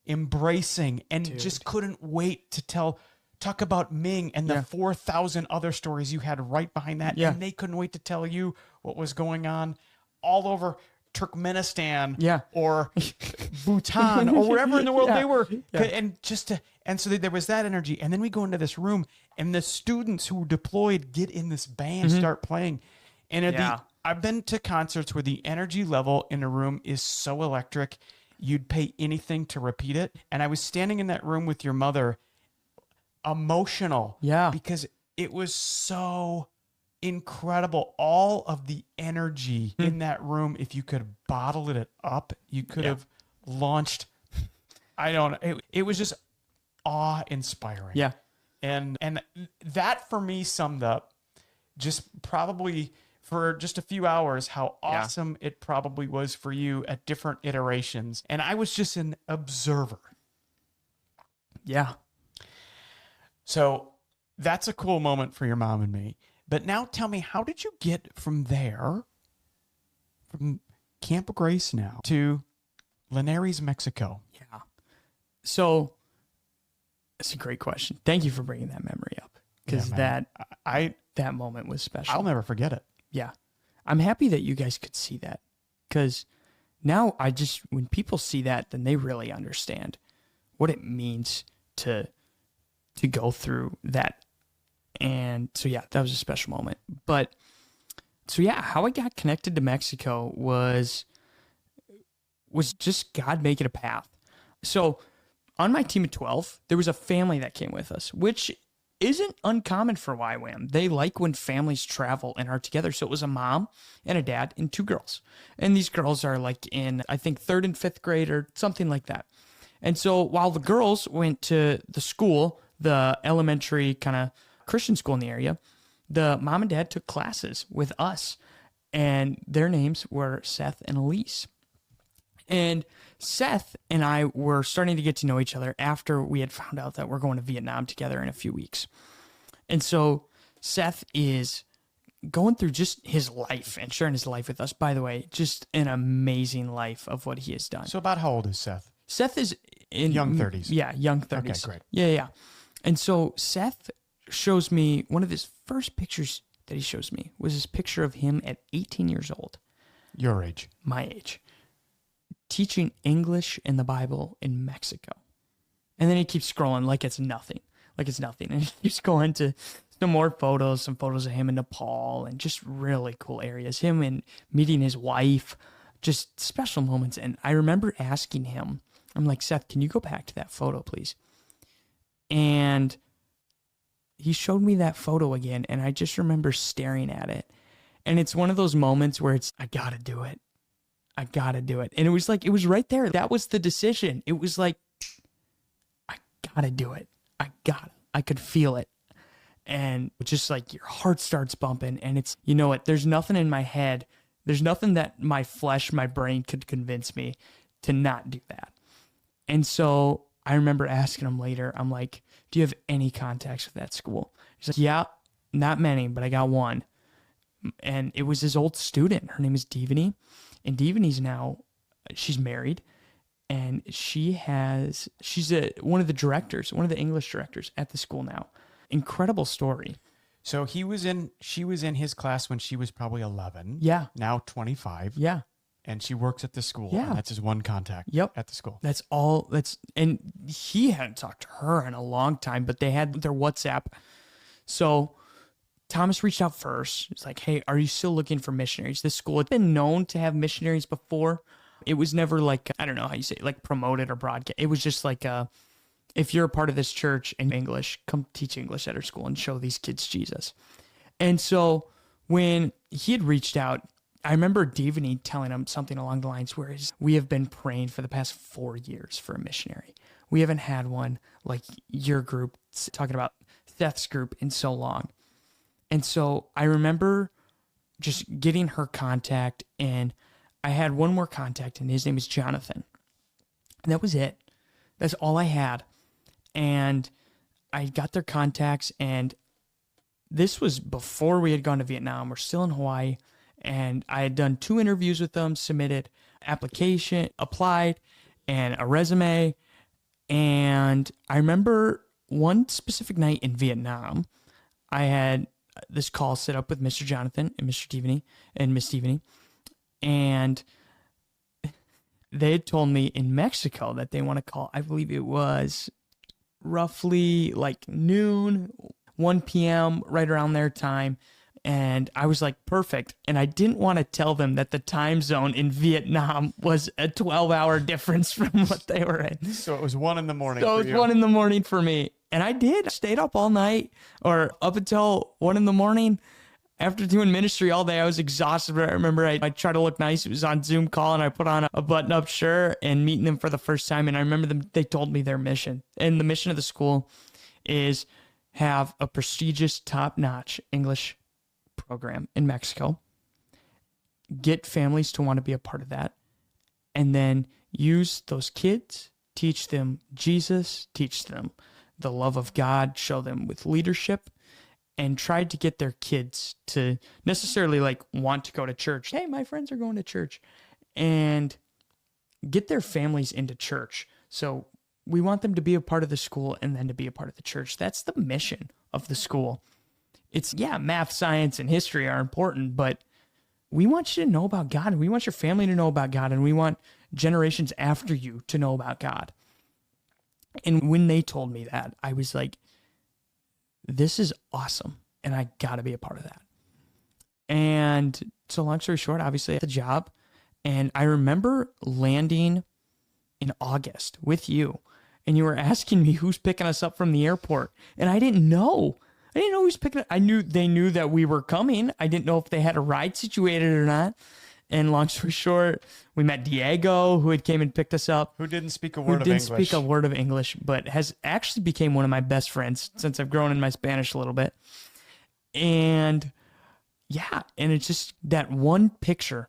embracing and just couldn't wait to talk about Ming and the 4,000 other stories you had right behind that. And they couldn't wait to tell you what was going on all over Turkmenistan or Bhutan or wherever in the world they were. And so there was that energy. And then we go into this room and the students who were deployed get in this band, start playing. And I've been to concerts where the energy level in a room is so electric, you'd pay anything to repeat it. And I was standing in that room with your mother, emotional, because it was so incredible. All of the energy in that room, if you could bottle it up, you could have launched. I don't know. It was just awe-inspiring. Yeah. And that for me summed up just probably for just a few hours how awesome it probably was for you at different iterations. And I was just an observer. Yeah. So that's a cool moment for your mom and me. But now tell me, how did you get from there, from Camp Grace now, to Linares, Mexico? Yeah. So that's a great question. Thank you for bringing that memory up because that moment was special. I'll never forget it. Yeah. I'm happy that you guys could see that because now when people see that, then they really understand what it means to go through that. And so, that was a special moment. But so, how I got connected to Mexico was just God making a path. So on my team of 12, there was a family that came with us, which isn't uncommon for YWAM. They like when families travel and are together. So it was a mom and a dad and 2 girls. And these girls are like in, I think, 3rd and 5th grade or something like that. And so while the girls went to the school, the elementary kind of Christian school in the area, the mom and dad took classes with us, and their names were Seth and Elise. And Seth and I were starting to get to know each other after we had found out that we're going to Vietnam together in a few weeks. And so Seth is going through just his life and sharing his life with us. By the way, just an amazing life of what he has done. So about how old is Seth? Seth is in Young 30s. Yeah, young 30s. Okay, great. Yeah. And so Seth shows me one of his first pictures that he shows me was this picture of him at 18 years old. Your age. My age. Teaching English and the Bible in Mexico. And then he keeps scrolling like it's nothing. And he keeps going to some more photos, some photos of him in Nepal and just really cool areas. Him and meeting his wife, just special moments. And I remember asking him, I'm like, Seth, can you go back to that photo, please? And he showed me that photo again, and I just remember staring at it. And it's one of those moments where it's, I gotta do it. And it was like, it was right there. That was the decision. It was like, I gotta do it. I could feel it. And just like your heart starts bumping, and it's, you know what, there's nothing in my head. There's nothing that my flesh, my brain could convince me to not do that. And so I remember asking him later, I'm like, do you have any contacts with that school? He's like, yeah, not many, but I got one. And it was his old student. Her name is Divany. And Divany's now, she's married. And she's one of the English directors at the school now. Incredible story. So she was in his class when she was probably 11. Yeah. Now 25. Yeah. And she works at the school. Yeah. And that's his one contact at the school. That's all. And he hadn't talked to her in a long time, but they had their WhatsApp. So Thomas reached out first. He's like, hey, are you still looking for missionaries? This school had been known to have missionaries before. It was never like, I don't know how you say it, like promoted or broadcast. It was just like, if you're a part of this church in English, come teach English at our school and show these kids Jesus. And so when he had reached out, I remember Divany telling him something along the lines where we have been praying for the past 4 years for a missionary. We haven't had one like your group, talking about Seth's group, in so long. And so I remember just getting her contact, and I had one more contact, and his name is Jonathan. And that was it. That's all I had. And I got their contacts, and this was before we had gone to Vietnam. We're still in Hawaii, and I had done 2 interviews with them, submitted application, applied, and a resume. And I remember one specific night in Vietnam, I had this call set up with Mr. Jonathan and Mr. Divany and Miss Divany. And they had told me in Mexico that they want to call, I believe it was roughly like noon, 1 p.m., right around their time. And I was like, perfect. And I didn't want to tell them that the time zone in Vietnam was a 12-hour difference from what they were in. So it was 1 in the morning. So it was 1 in the morning for me. And I did. I stayed up all night, or up until 1 in the morning. After doing ministry all day, I was exhausted. But I remember I tried to look nice. It was on Zoom call, and I put on a button-up shirt and meeting them for the first time. And I remember they told me their mission. And the mission of the school is have a prestigious, top-notch English program in Mexico. Get families to want to be a part of that. And then use those kids, teach them Jesus, teach them the love of God, show them with leadership, and tried to get their kids to necessarily like want to go to church. Hey, my friends are going to church, and get their families into church. So we want them to be a part of the school and then to be a part of the church. That's the mission of the school. It's, math, science, and history are important, but we want you to know about God, and we want your family to know about God, and we want generations after you to know about God. And when they told me that, I was like, this is awesome, and I got to be a part of that. And so long story short, obviously I had the job, and I remember landing in August with you, and you were asking me who's picking us up from the airport, and I didn't know. I didn't know who was picking up. They knew that we were coming. I didn't know if they had a ride situated or not. And long story short, we met Diego, who had came and picked us up. Who didn't speak a Who word of didn't English. speak a word of English, but has actually became one of my best friends since I've grown in my Spanish a little bit. And yeah, and it's just that one picture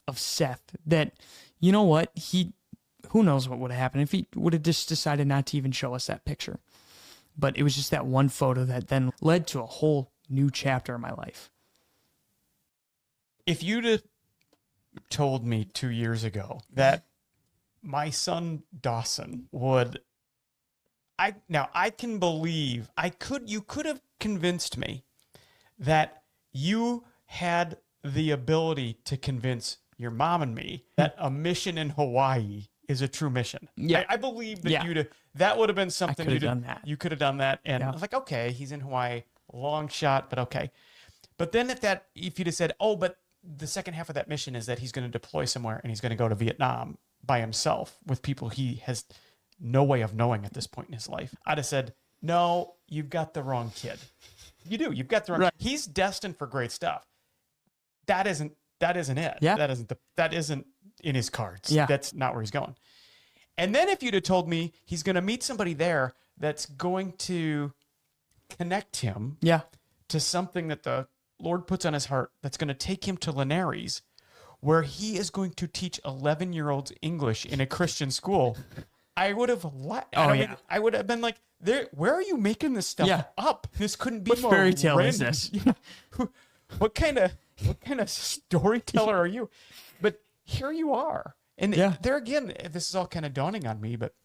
of Seth that, you know what, who knows what would have happened if he would have just decided not to even show us that picture. But it was just that one photo that then led to a whole new chapter in my life. If you'd have told me 2 years ago that my son Dawson would, I can believe you could have convinced me that you had the ability to convince your mom and me that a mission in Hawaii is a true mission. Yeah. I believe that that would have been something you could have done that. And I was like, okay, he's in Hawaii, long shot, but okay. But then if you'd have said, oh, but the second half of that mission is that he's going to deploy somewhere and he's going to go to Vietnam by himself with people he has no way of knowing at this point in his life, I'd have said, no, you've got the wrong kid. You do. You've got the wrong. Right. He's destined for great stuff. That isn't it. Yeah. That isn't in his cards. Yeah. That's not where he's going. And then if you'd have told me he's going to meet somebody there that's going to connect him to something that the Lord puts on his heart that's going to take him to Linares, where he is going to teach 11-year-olds English in a Christian school, I would have I would have been like, where are you making this stuff up? This couldn't be what more fairy tale random. is this? What kind of storyteller are you? But here you are. And there again, this is all kind of dawning on me, but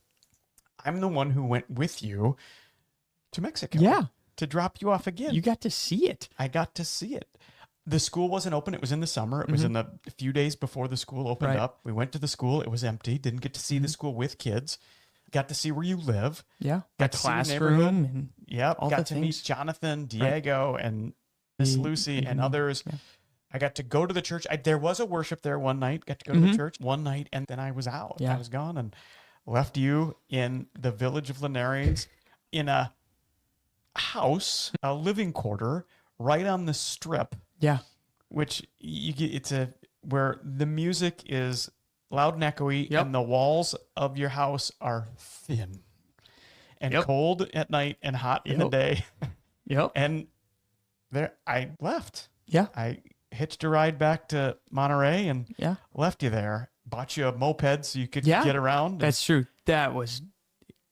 I'm the one who went with you to Mexico. Yeah. To drop you off again. You got to see it. I got to see it. The school wasn't open. It was in the summer. It was in the few days before the school opened up. We went to the school. It was empty. Didn't get to see the school with kids. Got to see where you live. Yeah. Got the to see your classroom. neighborhood. And all got the to things. meet Jonathan, Diego, and Miss Lucy and others. Yeah. I got to go to the church. There was a worship there one night. Got to go to the church one night, and then I was out. Yeah. I was gone and left you in the village of Linares in a house, a living quarter, right on the strip. Yeah. Which where the music is loud and echoey, and the walls of your house are thin and cold at night and hot in the day. And there, I left. Yeah. I hitched a ride back to Monterey and left you there. Bought you a moped so you could get around. That's true. That was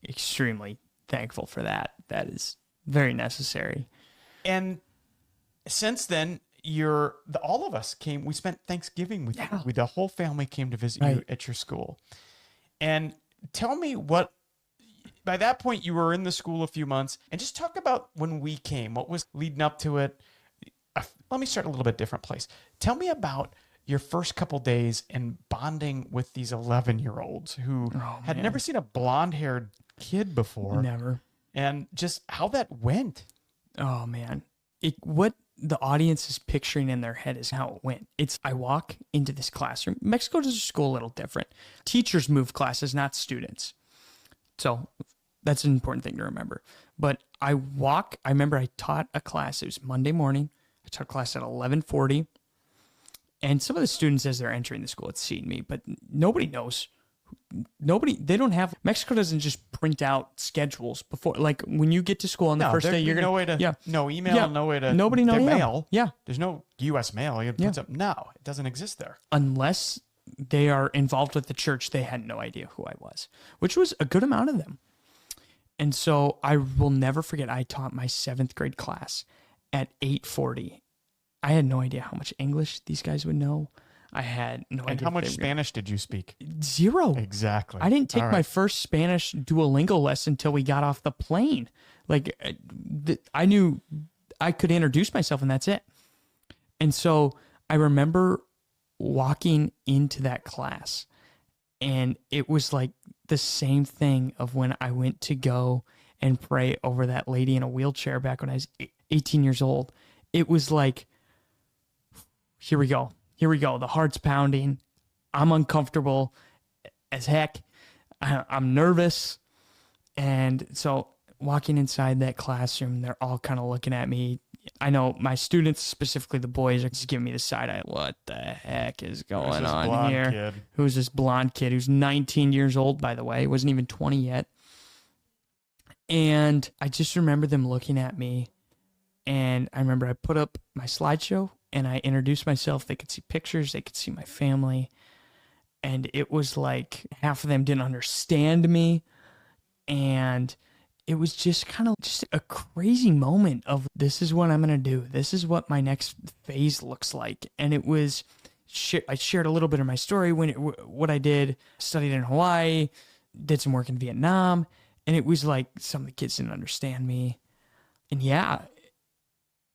extremely thankful for that. That is very necessary. And since then, all of us came. We spent Thanksgiving with you. The whole family came to visit you at your school. And tell me by that point you were in the school a few months, and just talk about when we came. What was leading up to it? Let me start a little bit different place. Tell me about your first couple days and bonding with these 11-year-olds who had never seen a blonde-haired kid before. Never. And just how that went. Oh, man. What the audience is picturing in their head is how it went. I walk into this classroom. Mexico does school a little different. Teachers move classes, not students. So that's an important thing to remember. But I remember I taught a class. It was Monday morning. I taught a class at 11:40. And some of the students, as they're entering the school, had seen me, but nobody knows. Mexico doesn't just print out schedules before, like when you get to school on the first day, you're going to, no email, no way to, nobody knows mail. Yeah. There's no U.S. mail. You put something. No, it doesn't exist there. Unless they are involved with the church, they had no idea who I was, which was a good amount of them. And so I will never forget, I taught my 7th grade class at 8:40. I had no idea how much English these guys would know. I had no idea. And how much Spanish did you speak? 0. Exactly. I didn't take my first Spanish Duolingo lesson until we got off the plane. Like, I knew I could introduce myself and that's it. And so I remember walking into that class, and it was like the same thing of when I went to go and pray over that lady in a wheelchair back when I was 18 years old. It was like, here we go. The heart's pounding. I'm uncomfortable as heck. I'm nervous. And so walking inside that classroom, they're all kind of looking at me, I know my students, specifically the boys, are just giving me the side eye. What the heck is going on here? Kid? Who's this blonde kid who's 19 years old, by the way? He wasn't even 20 yet. And I just remember them looking at me. And I remember I put up my slideshow and I introduced myself. They could see pictures. They could see my family. And it was like half of them didn't understand me. And it was just kind of just a crazy moment of, this is what I'm going to do. This is what my next phase looks like. And it was, I shared a little bit of my story what I did, studied in Hawaii, did some work in Vietnam. And it was like some of the kids didn't understand me. And yeah,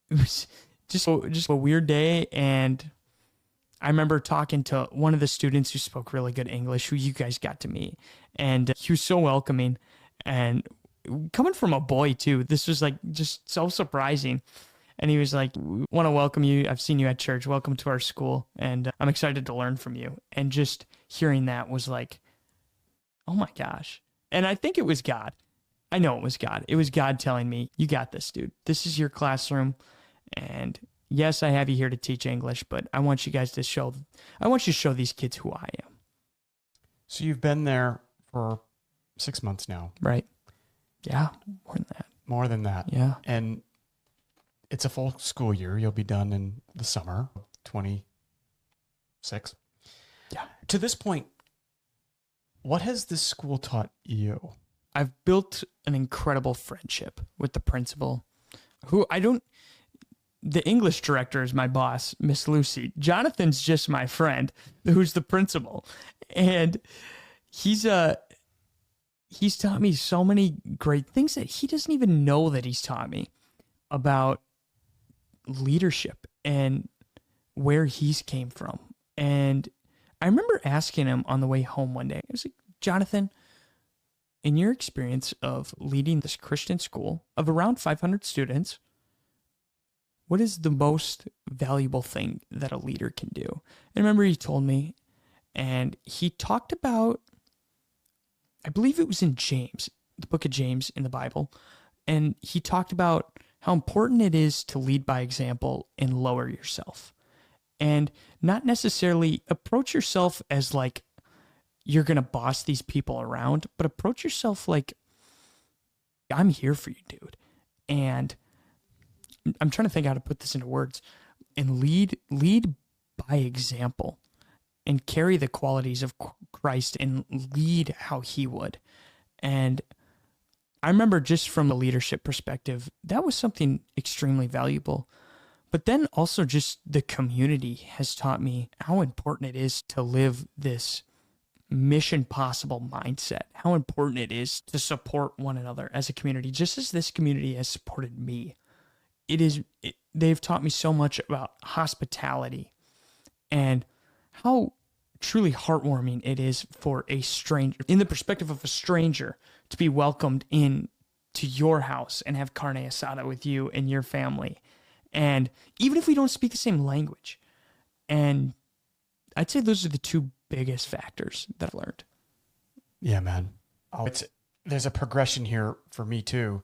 it was just a weird day. And I remember talking to one of the students who spoke really good English, who you guys got to meet. And he was so welcoming. And coming from a boy too, this was like just so surprising. And he was like, "We want to welcome you. I've seen you at church. Welcome to our school. And I'm excited to learn from you." And just hearing that was like, oh my gosh. And I think it was God. I know it was God. It was God telling me, you got this, dude. This is your classroom. And yes, I have you here to teach English, but I want you to show these kids who I am. So you've been there for 6 months now. Right. Yeah. More than that. More than that. Yeah. And it's a full school year. You'll be done in the summer, 26. Yeah. To this point, what has this school taught you? I've built an incredible friendship with the principal, the English director is my boss, Miss Lucy. Jonathan's just my friend, who's the principal. And he's taught me so many great things that he doesn't even know that he's taught me about leadership and where he's came from. And I remember asking him on the way home one day, I was like, Jonathan, in your experience of leading this Christian school of around 500 students, what is the most valuable thing that a leader can do? And I remember he told me, and he talked about, I believe it was in James, the book of James in the Bible, and he talked about how important it is to lead by example and lower yourself. And not necessarily approach yourself as like you're going to boss these people around, but approach yourself like, I'm here for you, dude. And I'm trying to think how to put this into words. And lead by example and carry the qualities of Christ and lead how he would. And I remember just from the leadership perspective, that was something extremely valuable. But then also just the community has taught me how important it is to live this mission possible mindset, how important it is to support one another as a community, just as this community has supported me. They've taught me so much about hospitality and how truly heartwarming it is for a stranger, in the perspective of a stranger, to be welcomed in to your house and have carne asada with you and your family. And even if we don't speak the same language. And I'd say those are the two biggest factors that I've learned. Yeah, man. There's a progression here for me too.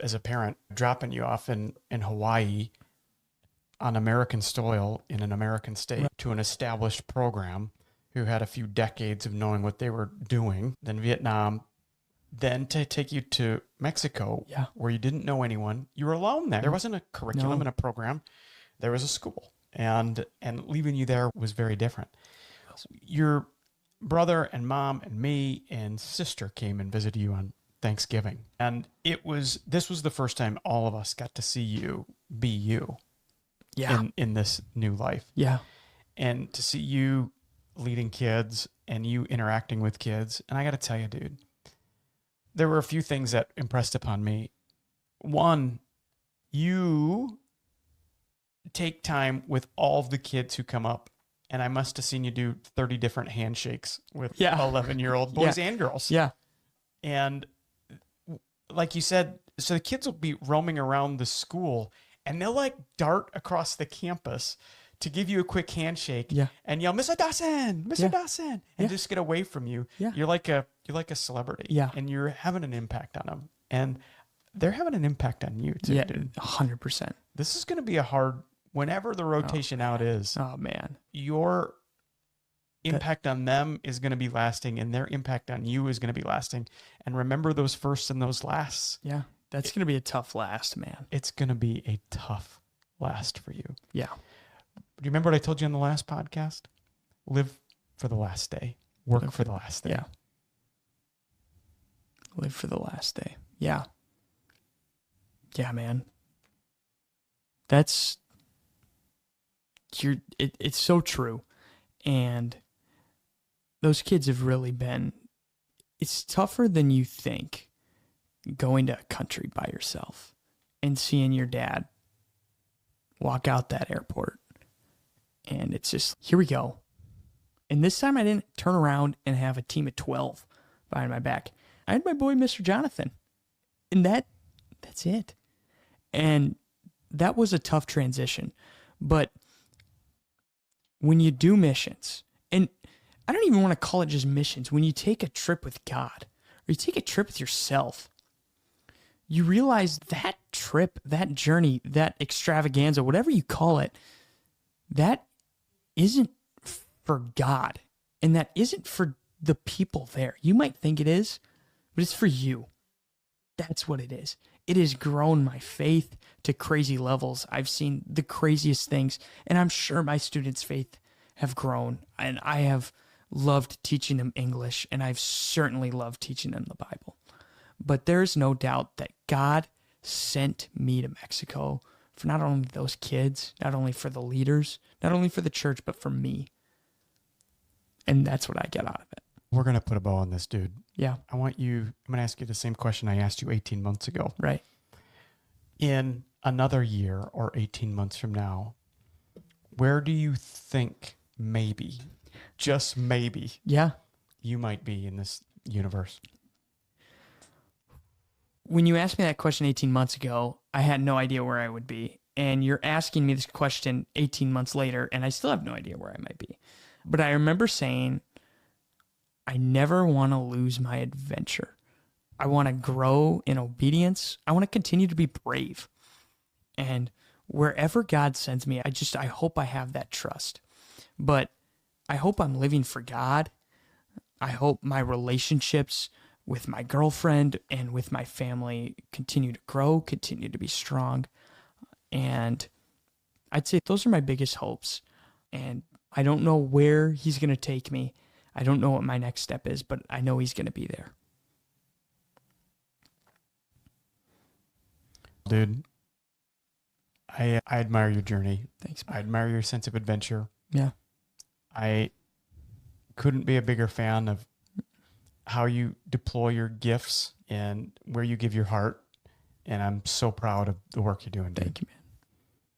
As a parent, dropping you off in Hawaii on American soil in an American state to an established program who had a few decades of knowing what they were doing, then Vietnam, then to take you to Mexico, where you didn't know anyone. You were alone there. There wasn't a curriculum and a program. There was a school. And leaving you there was very different. Your brother and mom and me and sister came and visited you on Thanksgiving. And this was the first time all of us got to see you be you in this new life. Yeah. And to see you leading kids and you interacting with kids. And I got to tell you, dude, there were a few things that impressed upon me. One, you take time with all of the kids who come up. And I must have seen you do 30 different handshakes with 11-year-old boys and girls. Yeah. And like you said, so the kids will be roaming around the school and they'll like dart across the campus to give you a quick handshake and yell, Mr. Dawson, Mr. Dawson, and just get away from you. Yeah. You're like a celebrity and you're having an impact on them. And they're having an impact on you too, Yeah, dude. 100%. This is going to be a hard, whenever the rotation out is, Oh, man. your impact on them is going to be lasting, and their impact on you is going to be lasting. And remember those firsts and those lasts. Yeah, that's going to be a tough last, man. It's going to be a tough last for you. Yeah. Do you remember what I told you on the last podcast? Live for the last day. Work for the last day. Yeah. Live for the last day. Yeah. Yeah, man. It's so true. And those kids have really been, it's tougher than you think going to a country by yourself and seeing your dad walk out that airport. And it's just, here we go. And this time I didn't turn around and have a team of 12 behind my back. I had my boy, Mr. Jonathan. And that's it. And that was a tough transition. But when you do missions, and I don't even want to call it just missions, when you take a trip with God, or you take a trip with yourself, you realize that trip, that journey, that extravaganza, whatever you call it, that isn't for God. And that isn't for the people there. You might think it is, but it's for you. That's what it is. It has grown my faith to crazy levels. I've seen the craziest things, and I'm sure my students' faith have grown. And I have loved teaching them English, and I've certainly loved teaching them the Bible. But there's no doubt that God sent me to Mexico for not only those kids, not only for the leaders, not only for the church, but for me. And that's what I get out of it. We're going to put a bow on this, dude. Yeah. I'm going to ask you the same question I asked you 18 months ago. Right. In another year or 18 months from now, where do you think maybe, just maybe, Yeah. you might be in this universe? When you asked me that question 18 months ago, I had no idea where I would be. And you're asking me this question 18 months later, and I still have no idea where I might be. But I remember saying, I never want to lose my adventure. I want to grow in obedience. I want to continue to be brave. And wherever God sends me, I hope I have that trust. But I hope I'm living for God. I hope my relationships with my girlfriend and with my family continue to grow, continue to be strong. And I'd say those are my biggest hopes. And I don't know where he's going to take me. I don't know what my next step is, but I know he's going to be there. Dude, I admire your journey. Thanks, I man. admire your sense of adventure. Yeah. I couldn't be a bigger fan of how you deploy your gifts and where you give your heart. And I'm so proud of the work you're doing, dude. Thank you, man.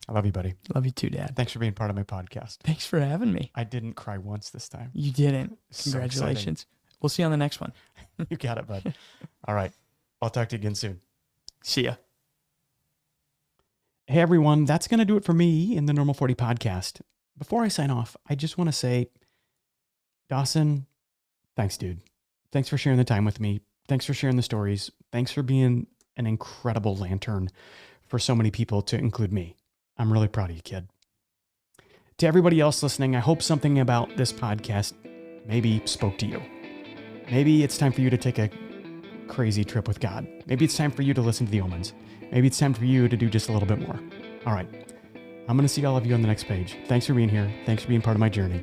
I love you, buddy. Love you too, Dad. Thanks for being part of my podcast. Thanks for having me. I didn't cry once this time. You didn't. So Congratulations. We'll see you on the next one. You got it, bud. All right. I'll talk to you again soon. See ya. Hey, everyone. That's going to do it for me in the Normal 40 podcast. Before I sign off, I just want to say, Dawson, thanks, dude. Thanks for sharing the time with me. Thanks for sharing the stories. Thanks for being an incredible lantern for so many people, to include me. I'm really proud of you, kid. To everybody else listening, I hope something about this podcast maybe spoke to you. Maybe it's time for you to take a crazy trip with God. Maybe it's time for you to listen to the omens. Maybe it's time for you to do just a little bit more. All right. I'm going to see all of you on the next page. Thanks for being here. Thanks for being part of my journey.